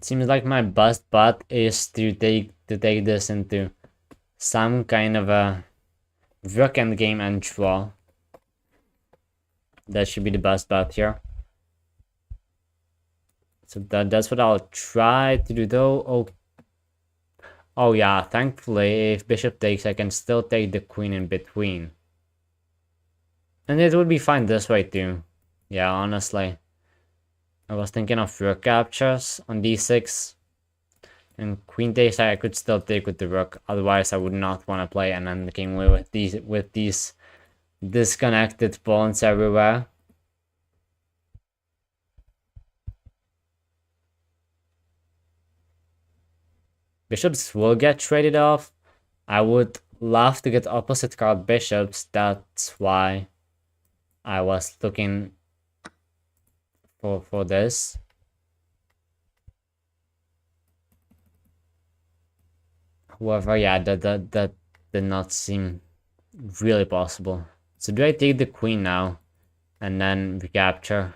seems like my best bet is to take this into some kind of a rook endgame and draw. That should be the best bet here. So that's what I'll try to do though. Oh yeah, thankfully if bishop takes, I can still take the queen in between. And it would be fine this way too. Yeah, honestly. I was thinking of rook captures on d6. And queen takes, I could still take with the rook. Otherwise, I would not want to play an endgame with these disconnected pawns everywhere. Bishops will get traded off. I would love to get opposite card bishops. That's why I was looking for this. However, yeah, that did not seem really possible. So do I take the queen now and then recapture?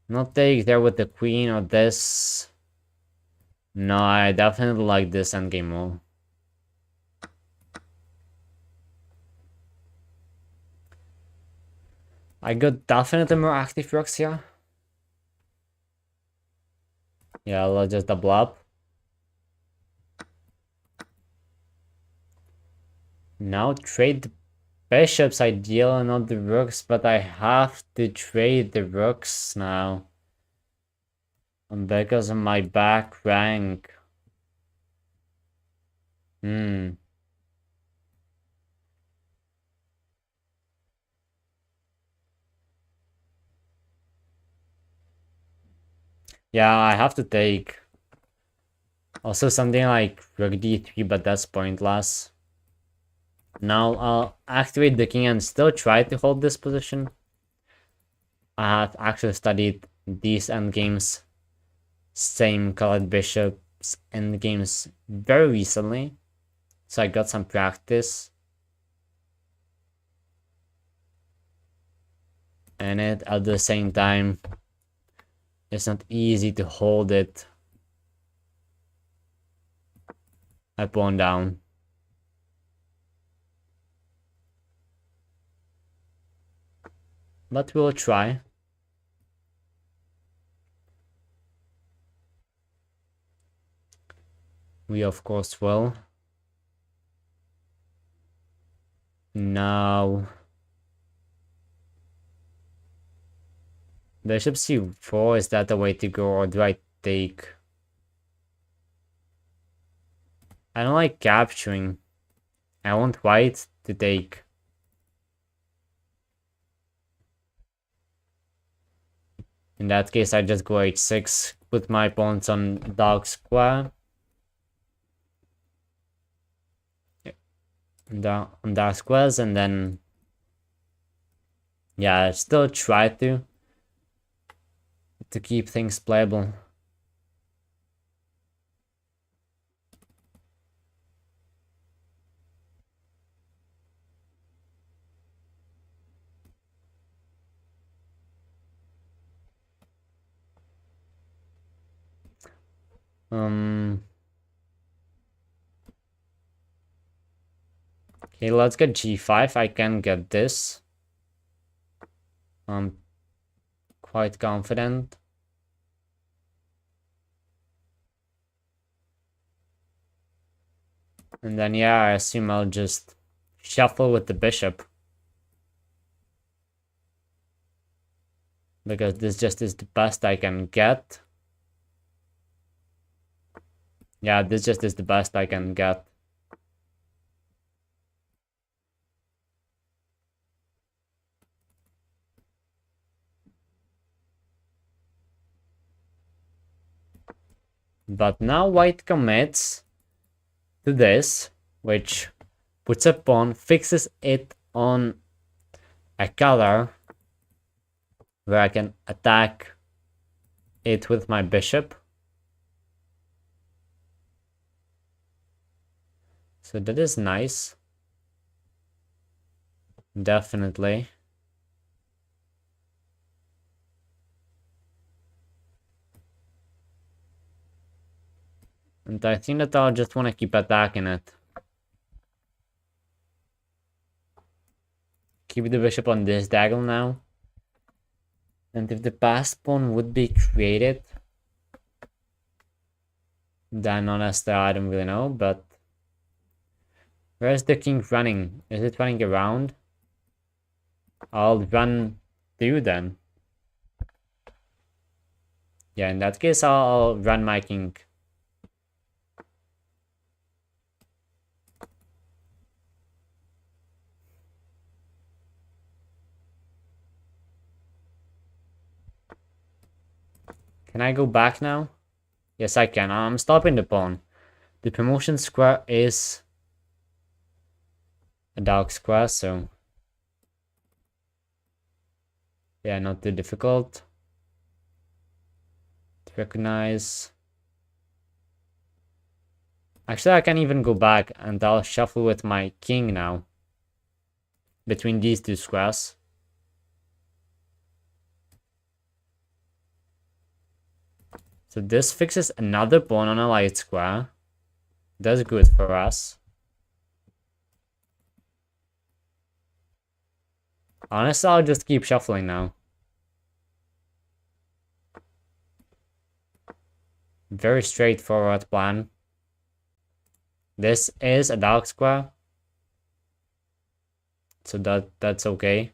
Not take there with the queen or this. No, I definitely like this endgame more. I got definitely more active rooks here. Yeah, let's just double up. Now trade the bishops ideal and not the rooks, but I have to trade the rooks now. And because of my back rank. Yeah, I have to take also something like rook d3, but that's pointless. Now I'll activate the king and still try to hold this position. I have actually studied these endgames, same colored bishops endgames very recently, so I got some practice. And at the same time, it's not easy to hold it. I pawn down. But we'll try. We of course will. Now bishop c4, is that the way to go, or do I take? I don't like capturing. I want white to take. In that case, I just go h6, put my pawns on dark square. On dark squares, and then yeah, I still try to keep things playable. Okay, let's get g5. I can get this. I'm quite confident. And then, yeah, I assume I'll just shuffle with the bishop. Because this just is the best I can get. Yeah, this just is the best I can get. But now white commits to this, which puts a pawn, fixes it on a color where I can attack it with my bishop. So that is nice. Definitely. And I think that I'll just want to keep attacking it. Keep the bishop on this diagonal now. And if the passed pawn would be created, then honestly I don't really know, but where's the king running? Is it running around? I'll run through then. Yeah, in that case I'll run my king. Can I go back now? Yes, I can. I'm stopping the pawn. The promotion square is a dark square, so yeah, not too difficult to recognize. Actually, I can even go back and I'll shuffle with my king now between these two squares. So this fixes another pawn on a light square. That's good for us. Honestly, I'll just keep shuffling now. Very straightforward plan. This is a dark square. So that's okay.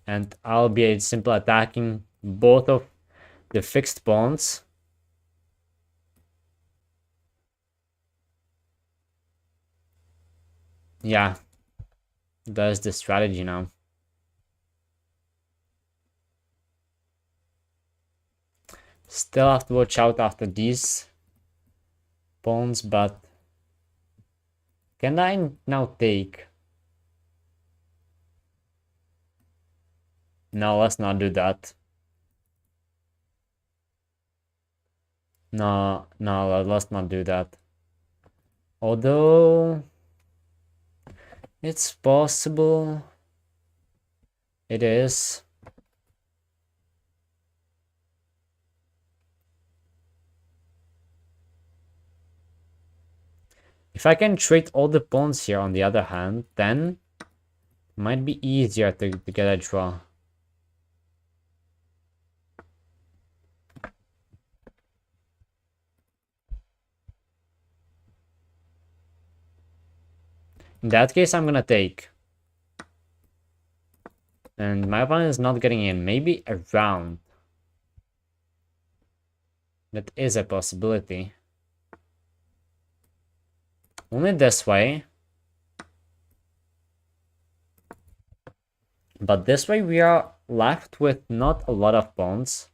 And I'll be simply attacking both of the fixed pawns. Yeah, that's the strategy now. Still have to watch out after these pawns, but can I now take? No, let's not do that. No, let's not do that. Although it's possible. It is. If I can trade all the pawns here on the other hand, then it might be easier to get a draw. In that case, I'm gonna take. And my opponent is not getting in. Maybe around. That is a possibility. only this way. But this way we are left with not a lot of pawns.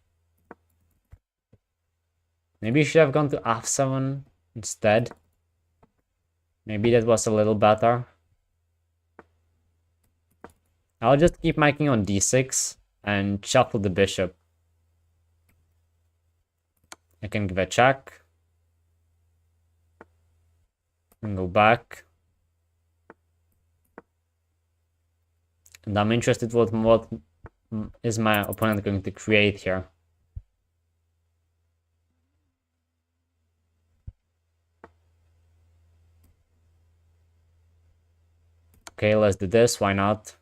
Maybe you should have gone to f7 instead. Maybe that was a little better. I'll just keep my king on d6 and shuffle the bishop. I can give a check. And go back. And I'm interested what is my opponent going to create here. Okay, let's do this, why not?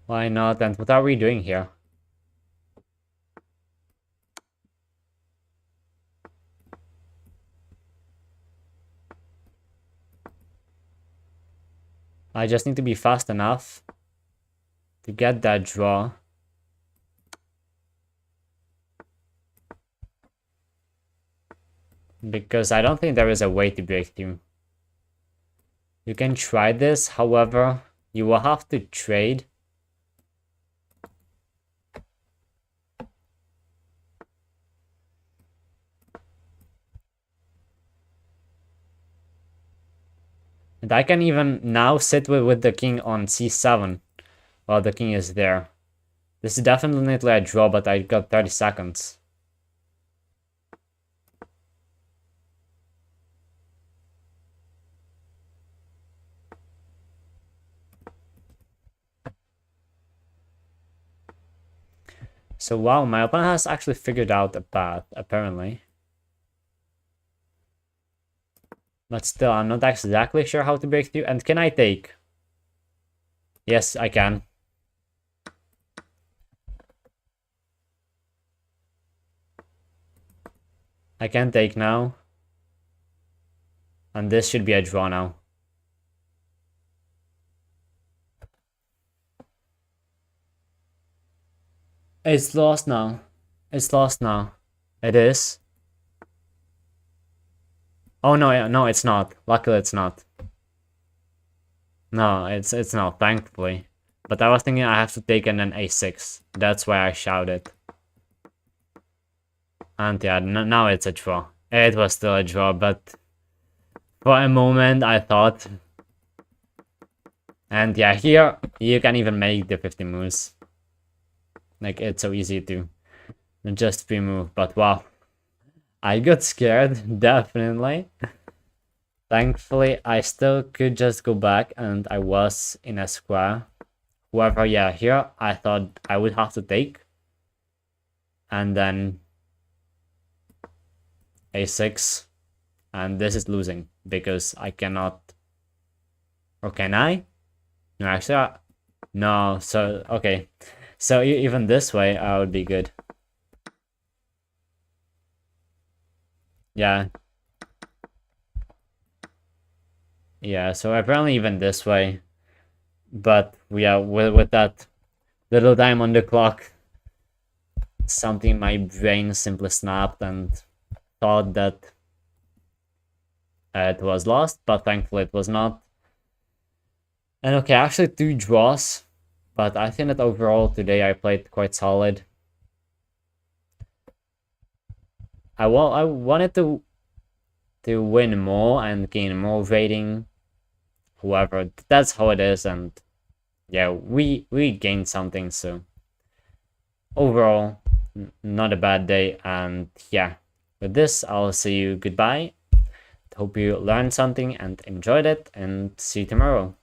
Why not? And what are we doing here? I just need to be fast enough to get that draw. Because I don't think there is a way to break through. You can try this, however, you will have to trade. And I can even now sit with the king on c7 while the king is there. This is definitely a draw, but I got 30 seconds. So wow, my opponent has actually figured out a path, apparently. But still, I'm not exactly sure how to break through. And can I take? Yes, I can. I can take now. And this should be a draw now. It's lost now. It's lost now. It is. Oh no, it's not. Luckily it's not. No, it's not, thankfully. But I was thinking I have to take an a6. That's why I shouted. And yeah, now it's a draw. It was still a draw, but for a moment I thought. And yeah, here you can even make the 50 moves. Like, it's so easy to just remove, but wow. I got scared, definitely. Thankfully, I still could just go back and I was in a square. However, yeah, here I thought I would have to take. And then a6. And this is losing because I cannot... Or can I? No, actually, no, so, okay. So even this way, I would be good. Yeah. Yeah, so apparently even this way. But yeah, with that little time on the clock, something in my brain simply snapped and thought that it was lost, but thankfully it was not. And okay, actually 2 draws, but I think that overall today I played quite solid. I wanted to win more and gain more rating. However, that's how it is, and yeah, we gained something, so overall not a bad day. And yeah, with this I'll say you goodbye. Hope you learned something and enjoyed it, and see you tomorrow.